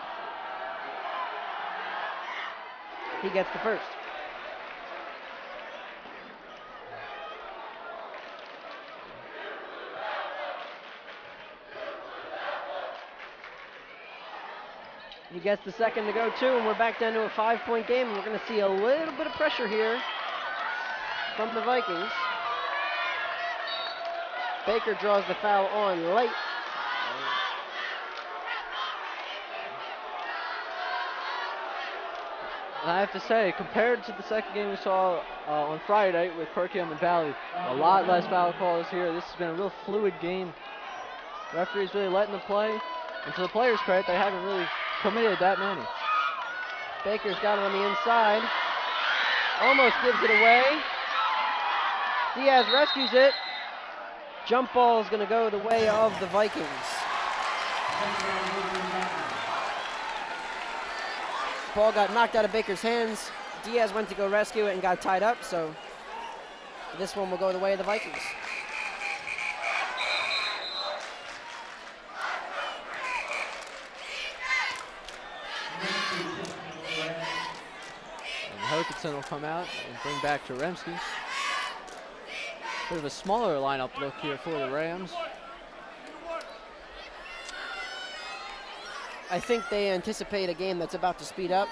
He gets the first. He gets the second to go too, and we're back down to a 5-point game, and we're going to see a little bit of pressure here from the Vikings. Baker draws the foul on Light. And I have to say, compared to the second game we saw on Friday night with Perk and Valley, a lot less foul calls here. This has been a real fluid game. Referees really letting them play, and to the players' credit, they haven't really committed that many. Baker's got it on the inside. Almost gives it away. Diaz rescues it. Jump ball is going to go the way of the Vikings. Ball got knocked out of Baker's hands. Diaz went to go rescue it and got tied up, so this one will go the way of the Vikings. Hokanson will come out and bring back Jaremski. Bit of a smaller lineup look here for the Rams. I think they anticipate a game that's about to speed up.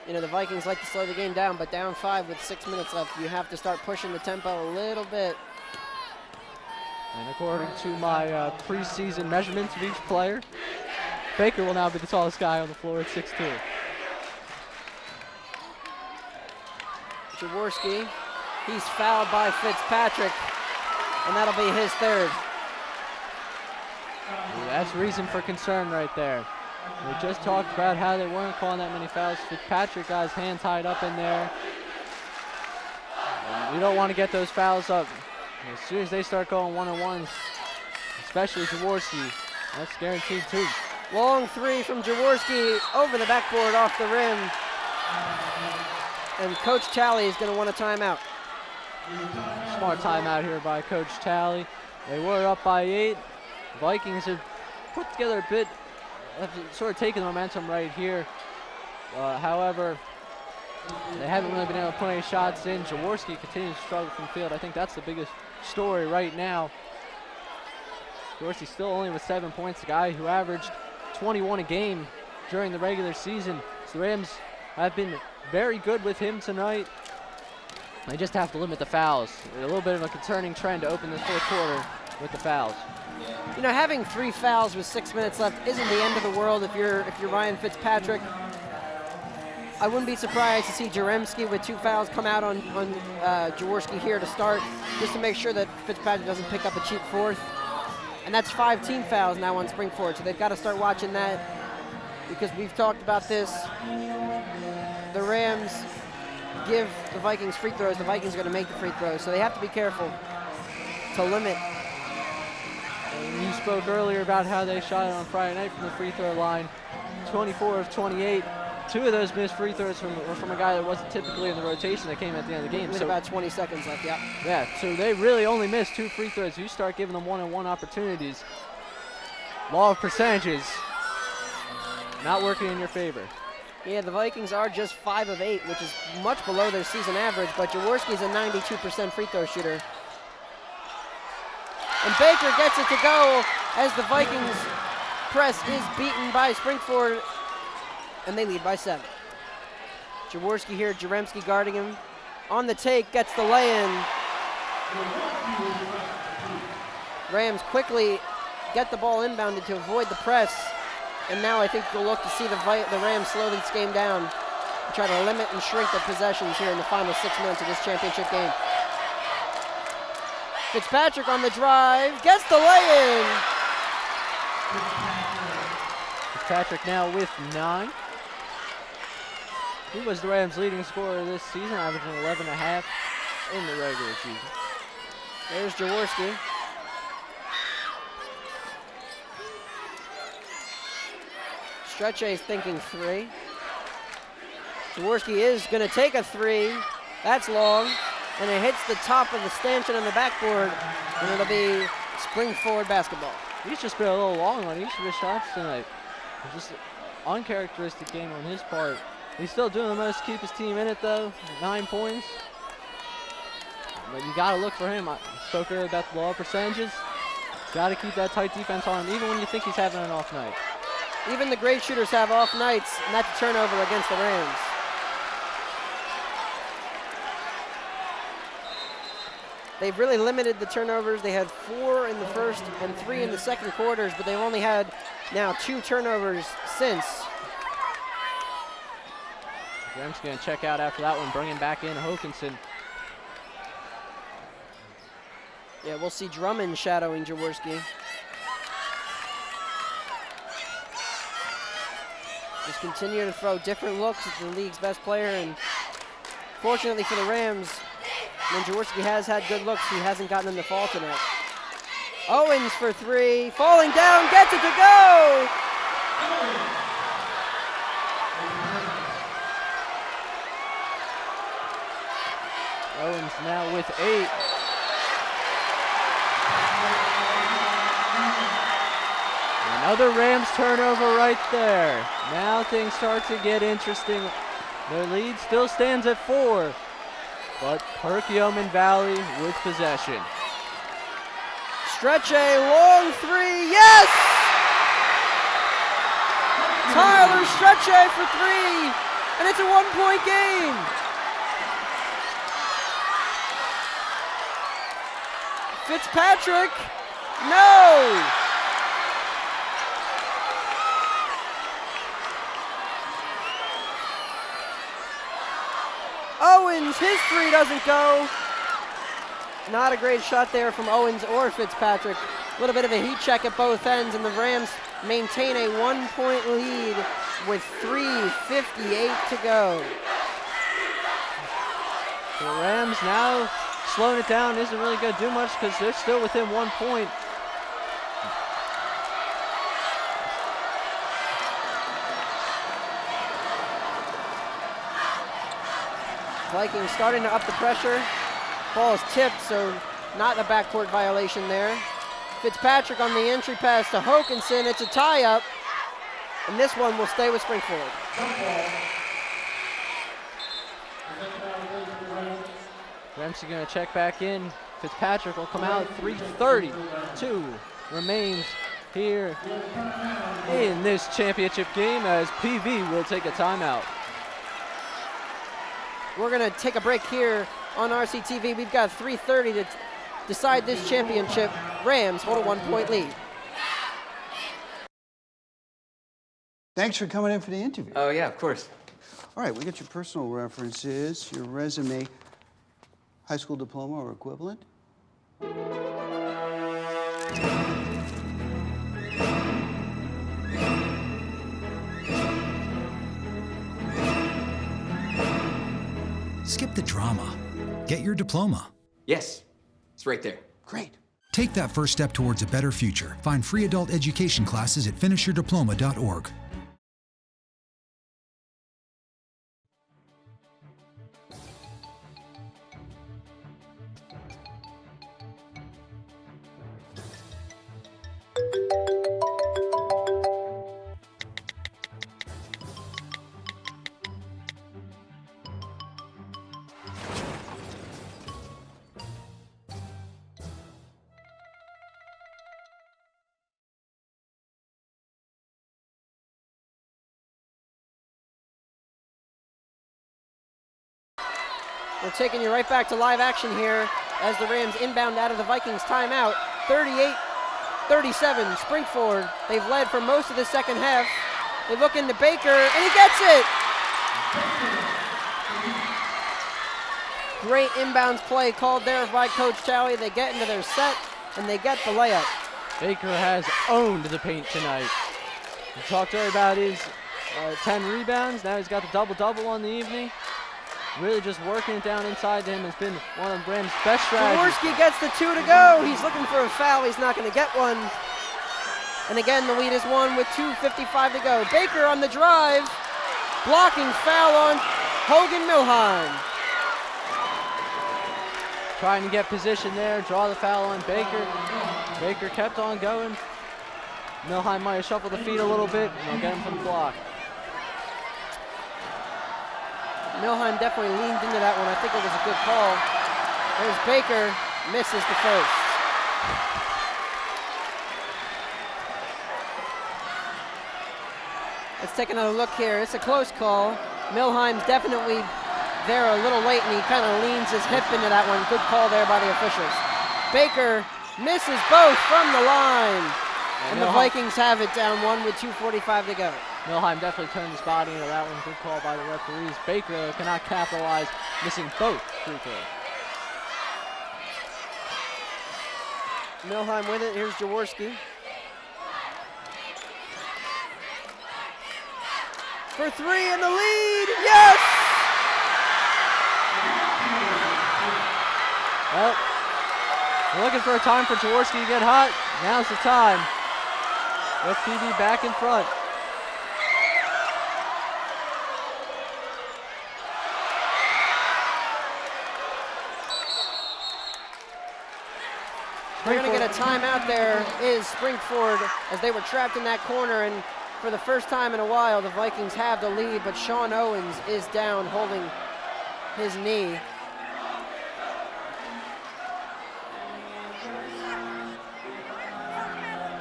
You know, the Vikings like to slow the game down, but down 5 with 6 minutes left, you have to start pushing the tempo a little bit. And according to my preseason measurements of each player, Baker will now be the tallest guy on the floor at 6'2". Jaworski, he's fouled by Fitzpatrick, and that'll be his 3rd. That's reason for concern right there. We just talked about how they weren't calling that many fouls. Fitzpatrick got his hand tied up in there. And you don't want to get those fouls up. As soon as they start going one-on-ones, especially Jaworski, that's guaranteed too. Long 3 from Jaworski over the backboard off the rim. And Coach Talley is going to want a timeout. Smart timeout here by Coach Talley. They were up by 8. Vikings have put together a bit, have sort of taken the momentum right here. However, they haven't really been able to put any shots in. Jaworski continues to struggle from the field. I think that's the biggest story right now. Jaworski still only with 7 points, a guy who averaged 21 a game during the regular season. So the Rams have been very good with him tonight. They just have to limit the fouls. A little bit of a concerning trend to open this fourth quarter with the fouls. You know, having 3 fouls with 6 minutes left isn't the end of the world if you're Ryan Fitzpatrick. I wouldn't be surprised to see Jaremski with 2 fouls come out on Jaworski here to start, just to make sure that Fitzpatrick doesn't pick up a cheap 4th. And that's 5 team fouls now on Springford, so they've got to start watching that, because we've talked about this. The Rams give the Vikings free throws. The Vikings are going to make the free throws, so they have to be careful to limit. And you spoke earlier about how they shot it on Friday night from the free throw line, 24 of 28. 2 of those missed free throws were from a guy that wasn't typically in the rotation that came at the end of the game. With about 20 seconds left, yeah. Yeah, so they really only missed 2 free throws. You start giving them one-on-one opportunities. Law of percentages not working in your favor. Yeah, the Vikings are just 5 of 8, which is much below their season average, but Jaworski's a 92% free throw shooter. And Baker gets it to go as the Vikings press is beaten by Springford, and they lead by 7. Jaworski here, Jaremski guarding him. On the take, gets the lay-in. Rams quickly get the ball inbounded to avoid the press. And now I think you'll look to see the Rams slow this game down and try to limit and shrink the possessions here in the final 6 minutes of this championship game. Fitzpatrick on the drive, gets the lay-in. Fitzpatrick now with 9. He was the Rams' leading scorer this season, averaging 11.5 in the regular season. There's Jaworski. Stretche is thinking 3. Jaworski is going to take a 3. That's long. And it hits the top of the stanchion on the backboard. And it'll be Springford basketball. He's just been a little long on each of his shots tonight. It's just an uncharacteristic game on his part. He's still doing the most to keep his team in it, though. 9 points. But you got to look for him. I spoke earlier about the law of percentages. Got to keep that tight defense on him, even when you think he's having an off night. Even the great shooters have off nights, and that's a turnover against the Rams. They've really limited the turnovers. They had 4 in the first and 3 in the second quarters, but they've only had now 2 turnovers since. Rams going to check out after that one, bringing back in Hokinson. Yeah, we'll see Drummond shadowing Jaworski. Just continue to throw different looks at the league's best player, and fortunately for the Rams, when Jaworski has had good looks, he hasn't gotten them to fall tonight. Owens for 3, falling down, gets it to go! Owens now with 8. Another Rams turnover right there. Now things start to get interesting. Their lead still stands at 4, but Perk Yeoman Valley with possession. Stretche, long 3, yes! Tyler Stretche for 3, and it's a 1-point game. Fitzpatrick, no! Owens, his 3 doesn't go. Not a great shot there from Owens or Fitzpatrick. A little bit of a heat check at both ends, and the Rams maintain a 1-point lead with 3:58 to go. The Rams now slowing it down isn't really going to do much because they're still within 1 point. Vikings starting to up the pressure. Ball is tipped, so not a backcourt violation there. Fitzpatrick on the entry pass to Hokinson. It's a tie-up, and this one will stay with Springford. Ramsey going to check back in. Fitzpatrick will come out. 3:32 remains here in this championship game as PV will take a timeout. We're going to take a break here on RCTV. We've got 3:30 to decide this championship. Rams hold a 1-point lead. Thanks for coming in for the interview. Oh, yeah, of course. All right, we got your personal references, your resume, high school diploma or equivalent. Skip the drama. Get your diploma. Yes, it's right there. Great. Take that first step towards a better future. Find free adult education classes at finishyourdiploma.org. We're taking you right back to live action here as the Rams inbound out of the Vikings timeout. 38-37, Springford. They've led for most of the second half. They look into Baker, and he gets it! Great inbounds play called there by Coach Chowie. They get into their set, and they get the layup. Baker has owned the paint tonight. We talked earlier about his 10 rebounds. Now he's got the double-double on the evening. Really just working it down inside to him has been one of the Rams' best strategies. Jaworski gets the 2 to go. He's looking for a foul. He's not going to get one. And again, the lead is 1 with 2:55 to go. Baker on the drive. Blocking foul on Hogan Milheim. Trying to get position there, draw the foul on Baker. Baker kept on going. Milheim might have shuffled the feet a little bit, and they'll get him from the block. Milheim definitely leaned into that one. I think it was a good call. There's Baker, misses the first. Let's take another look here. It's a close call. Milheim's definitely there a little late, and he kind of leans his hip into that one. Good call there by the officials. Baker misses both from the line. And the Vikings have it down 1 with 2:45 to go. Milheim definitely turned his body into that one. Good call by the referees. Baker cannot capitalize, missing both free throws. Milheim with it. Here's Jaworski. For 3 in the lead. Yes! Well, we're looking for a time for Jaworski to get hot. Now's the time. FPV back in front. They're going to get a timeout there, is Springford, as they were trapped in that corner, and for the first time in a while, the Vikings have the lead, but Sean Owens is down holding his knee.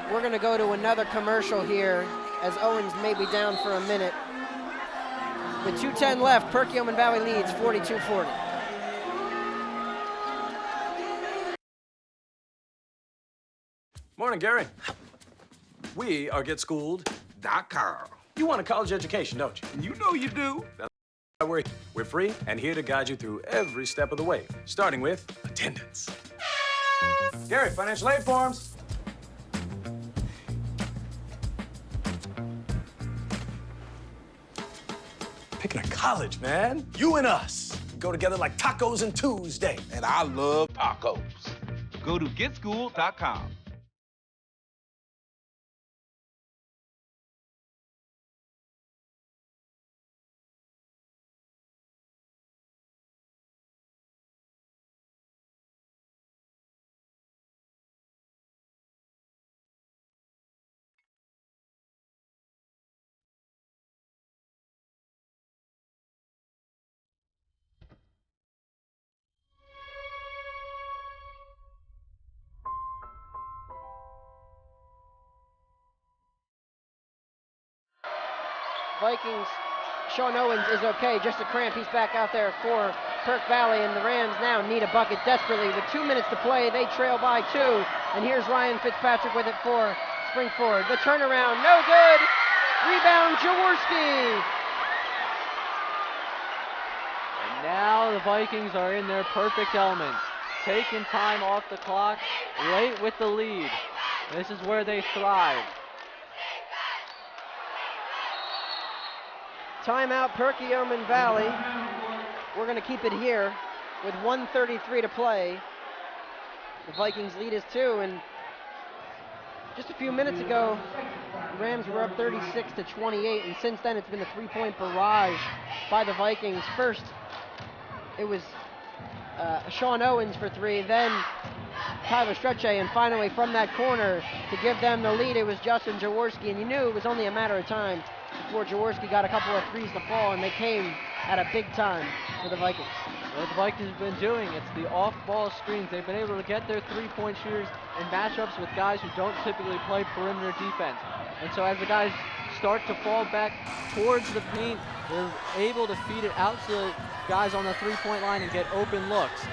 We're going to go to another commercial here, as Owens may be down for a minute. With 2:10 left, Perk Yeoman Valley leads 42-40. Morning, Gary. We are GetSchooled.com. You want a college education, don't you? You know you do. That's why we're free and here to guide you through every step of the way, starting with attendance. Gary, financial aid forms. Picking a college, man. You and us go together like tacos and Tuesday. And I love tacos. Go to GetSchooled.com. Vikings, Sean Owens is okay, just a cramp. He's back out there for Perk Valley, and the Rams now need a bucket desperately. With 2 minutes to play, they trail by 2. And here's Ryan Fitzpatrick with it for Springford. The turnaround, no good. Rebound, Jaworski. the Vikings are in their perfect element, taking time off the clock, late with the lead. This is where they thrive. Timeout, Perkiomen Valley. We're going to keep it here with 1:33 to play. The Vikings lead is 2, and just a few minutes ago, the Rams were up 36-28, and since then it's been a 3-point barrage by the Vikings. First, it was Sean Owens for 3, then Tyler Stretche, and finally from that corner to give them the lead, it was Justin Jaworski, and you knew it was only a matter of time before Jaworski got a couple of threes to fall, and they came at a big time for the Vikings. What the Vikings have been doing, it's the off-ball screens. They've been able to get their three-point shooters in matchups with guys who don't typically play perimeter defense. And so as the guys start to fall back towards the paint, they're able to feed it out to the guys on the three-point line and get open looks.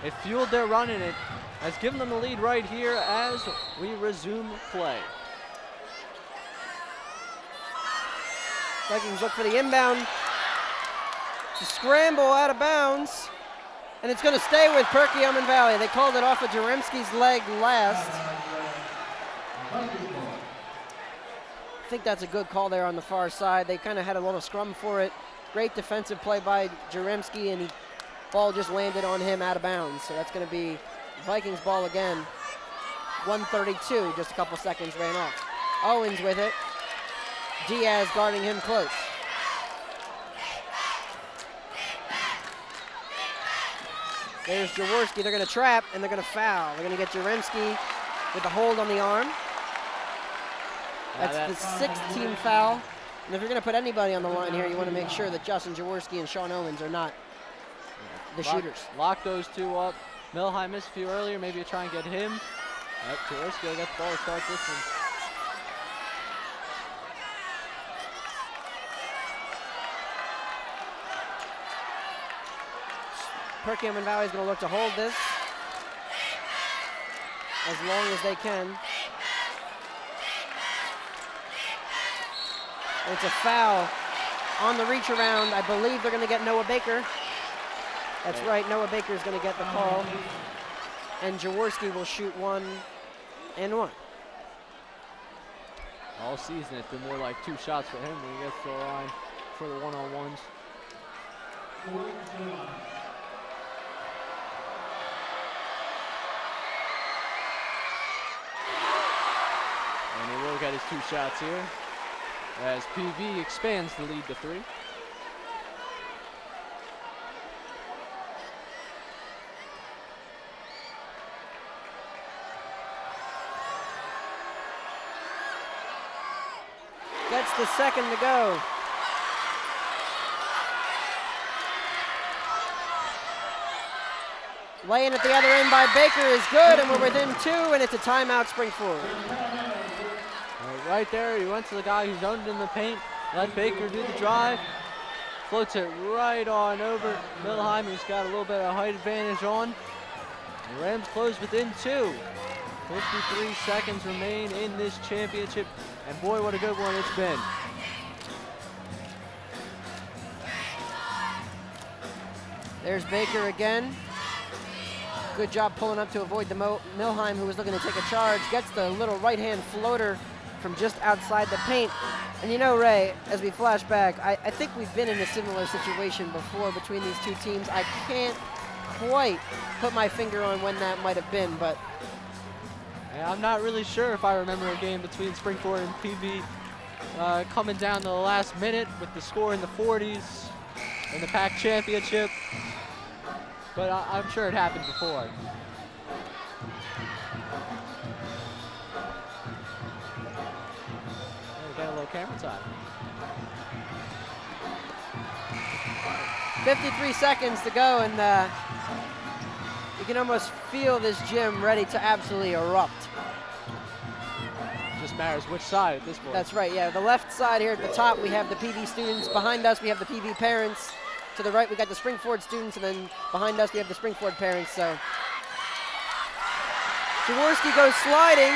It fueled their run, and it has given them the lead right here as we resume play. Vikings look for the inbound. It's a scramble out of bounds, and it's going to stay with Perkiomen Valley. They called it off of Jaremski's leg last. I think that's a good call there on the far side. They kind of had a little scrum for it. Great defensive play by Jaremski, and ball just landed on him out of bounds. So that's going to be Vikings ball again. 1:32, just a couple seconds ran off. Owens with it. Diaz guarding him close. There's Jaworski. They're going to trap, and they're going to foul. They're going to get Jaremski with the hold on the arm. That's the 6th team foul. And if you're going to put anybody on the line here, you want to make sure that Justin Jaworski and Sean Owens are not the shooters. Lock those two up. Milheim missed a few earlier. Maybe you try and get him. Yep, Jaworski will get the ball to start this one. Perkiomen Valley is going to look to hold this as long as they can. It's a foul on the reach around. I believe they're going to get Noah Baker. That's right, Noah Baker is going to get the call. And Jaworski will shoot 1 and 1. All season it's been more like 2 shots for him when he gets to the line for the one-on-ones. And he will get his 2 shots here as PV expands the lead to 3. Gets the second to go. Laying at the other end by Baker is good, and we're within 2, and it's a timeout, Springford. Right there, he went to the guy who's owned in the paint, let Baker do the drive, floats it right on over Milheim, who's got a little bit of height advantage on. The Rams close within 2. 53 seconds remain in this championship, and boy, what a good one it's been. There's Baker again. Good job pulling up to avoid the Milheim, who was looking to take a charge. Gets the little right-hand floater from just outside the paint. And you know, Ray, as we flash back, I think we've been in a similar situation before between these two teams. I can't quite put my finger on when that might have been, but yeah, I'm not really sure if I remember a game between Springford and PV coming down to the last minute with the score in the 40s in the PAC championship, but I'm sure it happened before. Got a little camera time. 53 seconds to go, and you can almost feel this gym ready to absolutely erupt. Just matters which side at this point. That's right, yeah. The left side here at the top, we have the PV students. Behind us, we have the PV parents. To the right, we got the Springford students, and then behind us, we have the Springford parents. So Jaworski goes sliding,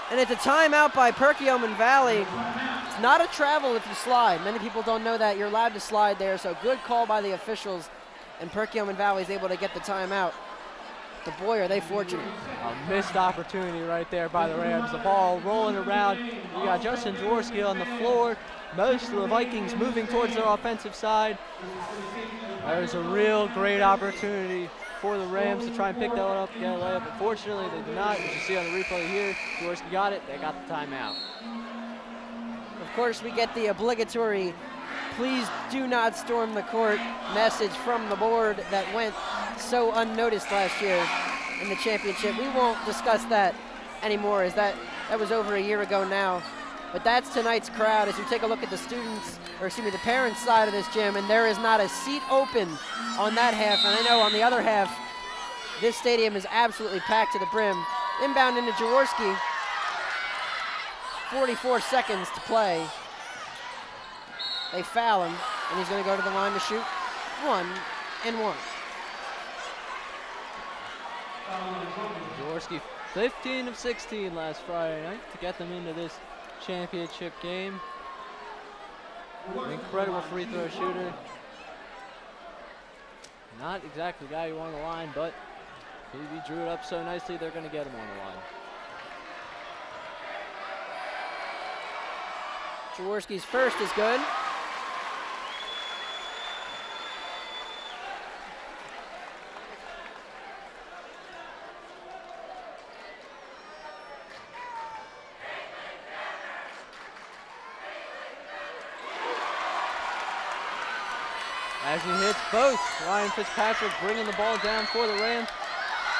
and it's a timeout by Perkiomen Valley. It's not a travel if you slide. Many people don't know that. You're allowed to slide there, so good call by the officials. And Perk Valley is able to get the timeout. But boy, are they fortunate. A missed opportunity right there by the Rams. The ball rolling around. We got Justin Jaworski on the floor. Most of the Vikings moving towards their offensive side. There's a real great opportunity for the Rams to try and pick that one up and get a layup. Unfortunately, they did not. As you see on the replay here, Jaworski got it. They got the timeout. Of course, we get the obligatory "please do not storm the court" message from the board that went so unnoticed last year in the championship. We won't discuss that anymore, as that was over a year ago now. But that's tonight's crowd as you take a look at the students, or excuse me, the parents' side of this gym, and there is not a seat open on that half. And I know on the other half, this stadium is absolutely packed to the brim. Inbound into Jaworski. 44 seconds to play. They foul him, and he's going to go to the line to shoot 1 and 1. Jaworski 15 of 16 last Friday night to get them into this championship game. An incredible free throw shooter. Not exactly the guy you want on the line, but he drew it up so nicely, they're going to get him on the line. Jaworski's first is good. As he hits both, Ryan Fitzpatrick bringing the ball down for the Rams.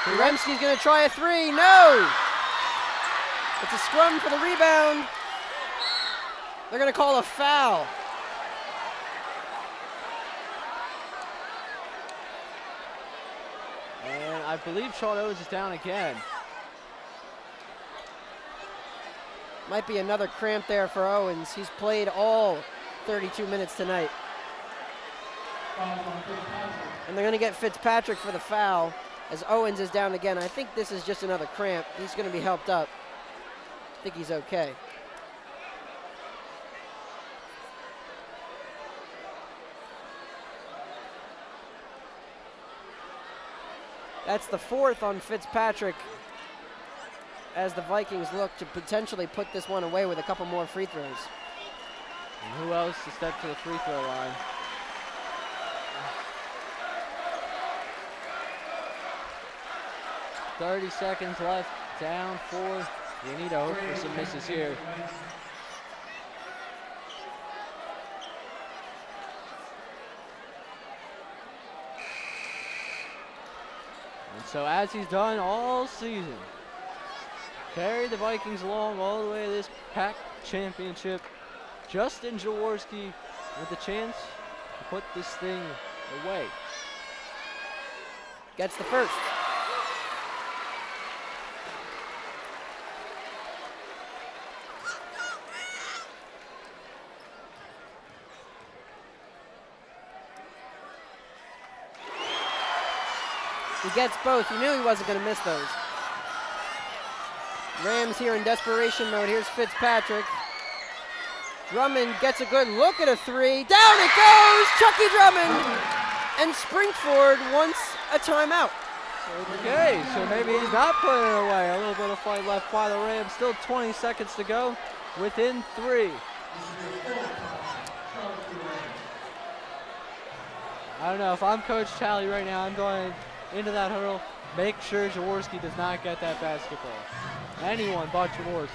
Remski's going to try a three. No! It's a scrum for the rebound. They're going to call a foul. And I believe Sean Owens is down again. Might be another cramp there for Owens. He's played all 32 minutes tonight. And they're going to get Fitzpatrick for the foul as Owens is down again. I think this is just another cramp. He's going to be helped up. I think he's okay. That's the fourth on Fitzpatrick as the Vikings look to potentially put this one away with a couple more free throws. And who else to step to the free throw line? .30 seconds left, down 4. You need to hope for some misses here. And so as he's done all season, carry the Vikings along all the way to this PAC championship. Justin Jaworski with the chance to put this thing away. Gets the first. He gets both. He knew he wasn't going to miss those. Rams here in desperation mode. Here's Fitzpatrick. Drummond gets a good look at a three. Down it goes! Chucky Drummond! And Springford wants a timeout. Okay, so maybe he's not putting it away. A little bit of fight left by the Rams. Still 20 seconds to go. Within 3. I don't know. If I'm Coach Talley right now, I'm going into that hurdle. Make sure Jaworski does not get that basketball. Anyone but Jaworski.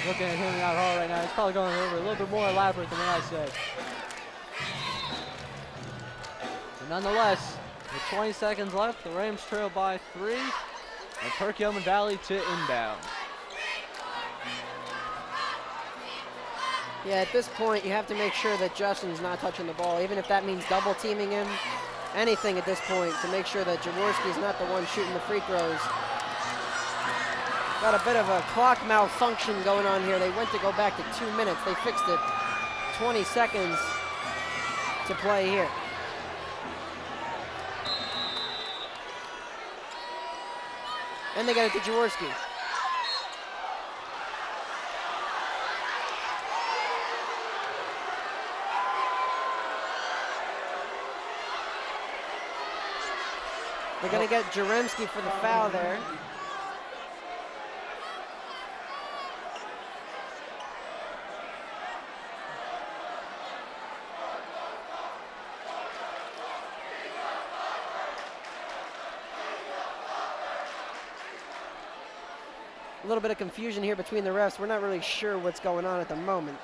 Looking at him out hard right now. He's probably going over a little bit more elaborate than what I said. But nonetheless, with 20 seconds left, the Rams trail by 3. And Perk Valley to inbound. Yeah, at this point, you have to make sure that Justin's not touching the ball, even if that means double teaming him. Anything at this point to make sure that Jaworski's not the one shooting the free throws. Got a bit of a clock malfunction going on here. They went to go back to 2 minutes. They fixed it. 20 seconds to play here. And they get it to Jaworski. They're going to get Jaremski for the foul there. A little bit of confusion here between the refs. We're not really sure what's going on at the moment.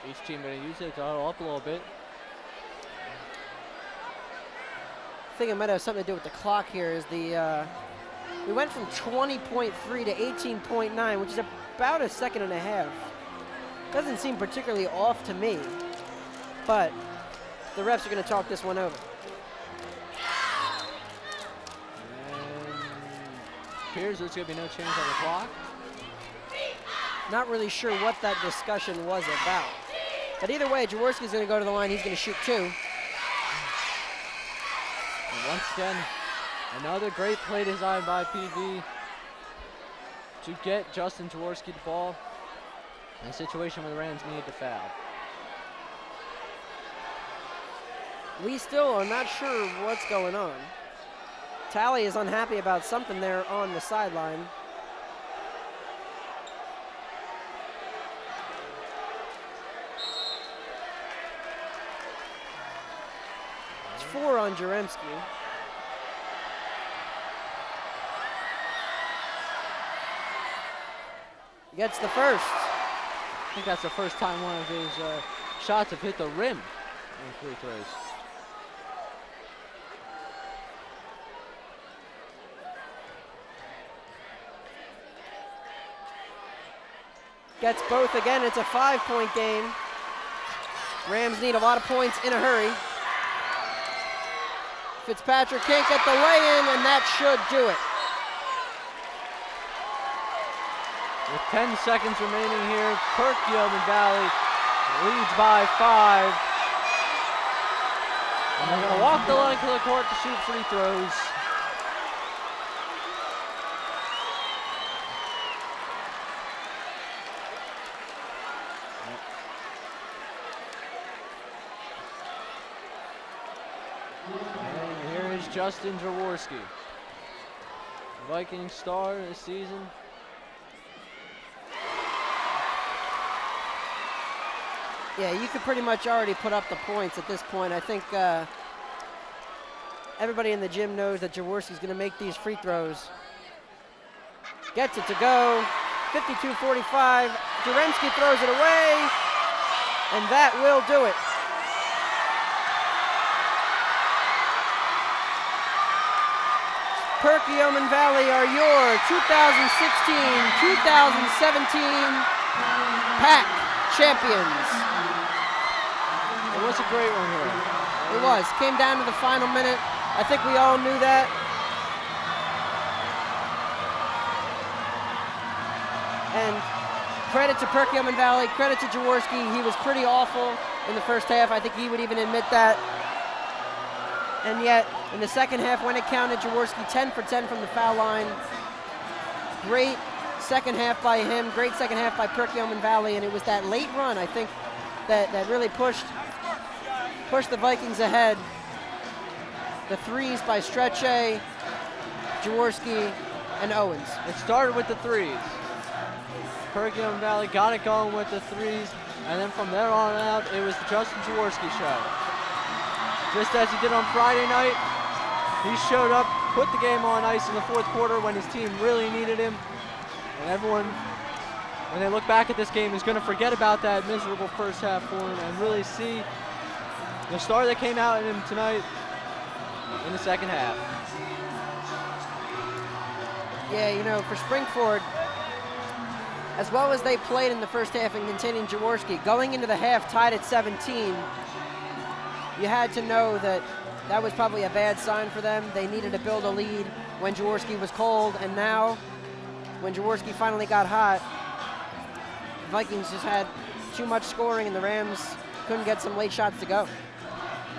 Each team going to use it to huddle up a little bit. I think it might have something to do with the clock here. Is the we went from 20.3 to 18.9, which is about a second and a half. Doesn't seem particularly off to me, but the refs are going to talk this one over. Appears there's going to be no change on the clock. Not really sure what that discussion was about. But either way, Jaworski's going to go to the line. He's going to shoot 2. And once again, another great play design by PV to get Justin Jaworski the ball in a situation where the Rams needed to foul. We still are not sure what's going on. Tally is unhappy about something there on the sideline. It's 4 on Jaremski. Gets the first. I think that's the first time one of his shots have hit the rim on free throws. Gets both again. It's a 5-point game. Rams need a lot of points in a hurry. Fitzpatrick can't get the lay-in, and that should do it. With 10 seconds remaining here, Perk Valley leads by 5. And they're going to walk the line to the court to shoot free throws. And here is Justin Jaworski, Viking star this season. Yeah, you could pretty much already put up the points at this point. I think everybody in the gym knows that Jaworski's going to make these free throws. Gets it to go. 52-45. Jaremski throws it away, and that will do it. Perk Valley are your 2016-2017 PAC champions. It was a great one here. It was. Came down to the final minute. I think we all knew that. And credit to Perk Valley, credit to Jaworski. He was pretty awful in the first half. I think he would even admit that. And yet, in the second half, when it counted, Jaworski 10 for 10 from the foul line. Great second half by him. Great second half by Perk Valley. And it was that late run, I think, that really pushed the Vikings ahead. The threes by Stretche, Jaworski, and Owens. It started with the threes. Perk Valley got it going with the threes, and then from there on out, it was the Justin Jaworski show. Just as he did on Friday night, he showed up, put the game on ice in the fourth quarter when his team really needed him. And everyone, when they look back at this game, is going to forget about that miserable first half for him and really see the star that came out in him tonight in the second half. Yeah, you know, for Springford, as well as they played in the first half and containing Jaworski, going into the half tied at 17, you had to know that that was probably a bad sign for them. They needed to build a lead when Jaworski was cold, and now, when Jaworski finally got hot, the Vikings just had too much scoring and the Rams couldn't get some late shots to go.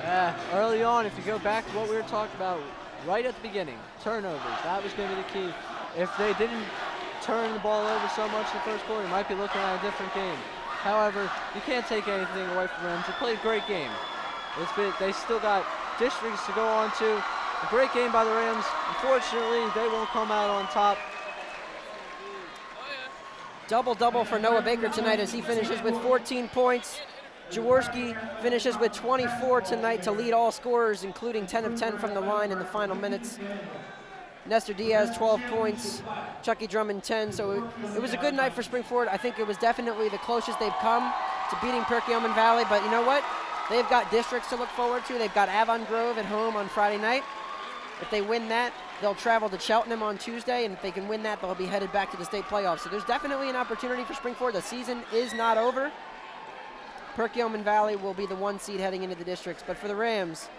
Yeah, early on, if you go back to what we were talking about right at the beginning. Turnovers, that was going to be the key. If they didn't turn the ball over so much in the first quarter, you might be looking at a different game. However, you can't take anything away from them. They played a great game. They still got districts to go on to. A great game by the Rams. Unfortunately, they won't come out on top. Double-double for Noah Baker tonight as he finishes with 14 points. Jaworski finishes with 24 tonight to lead all scorers, including 10 of 10 from the line in the final minutes. Nestor Diaz, 12 points. Chucky Drummond, 10. So it was a good night for Spring-Ford. I think it was definitely the closest they've come to beating Perkiomen Valley. But you know what? They've got districts to look forward to. They've got Avon Grove at home on Friday night. If they win that, they'll travel to Cheltenham on Tuesday, and if they can win that, they'll be headed back to the state playoffs. So there's definitely an opportunity for Spring-Ford. The season is not over. Perkiomen Valley will be the 1 seed heading into the districts. But for the Rams,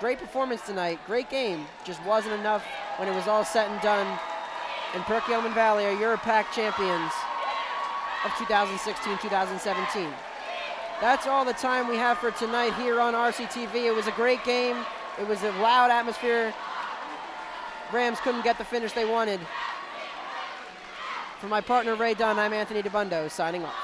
great performance tonight, great game. Just wasn't enough when it was all said and done. And Perkiomen Valley are your PAC champions of 2016-2017. That's all the time we have for tonight here on RCTV. It was a great game. It was a loud atmosphere. Rams couldn't get the finish they wanted. For my partner Ray Dunn, I'm Anthony DeBundo, signing off.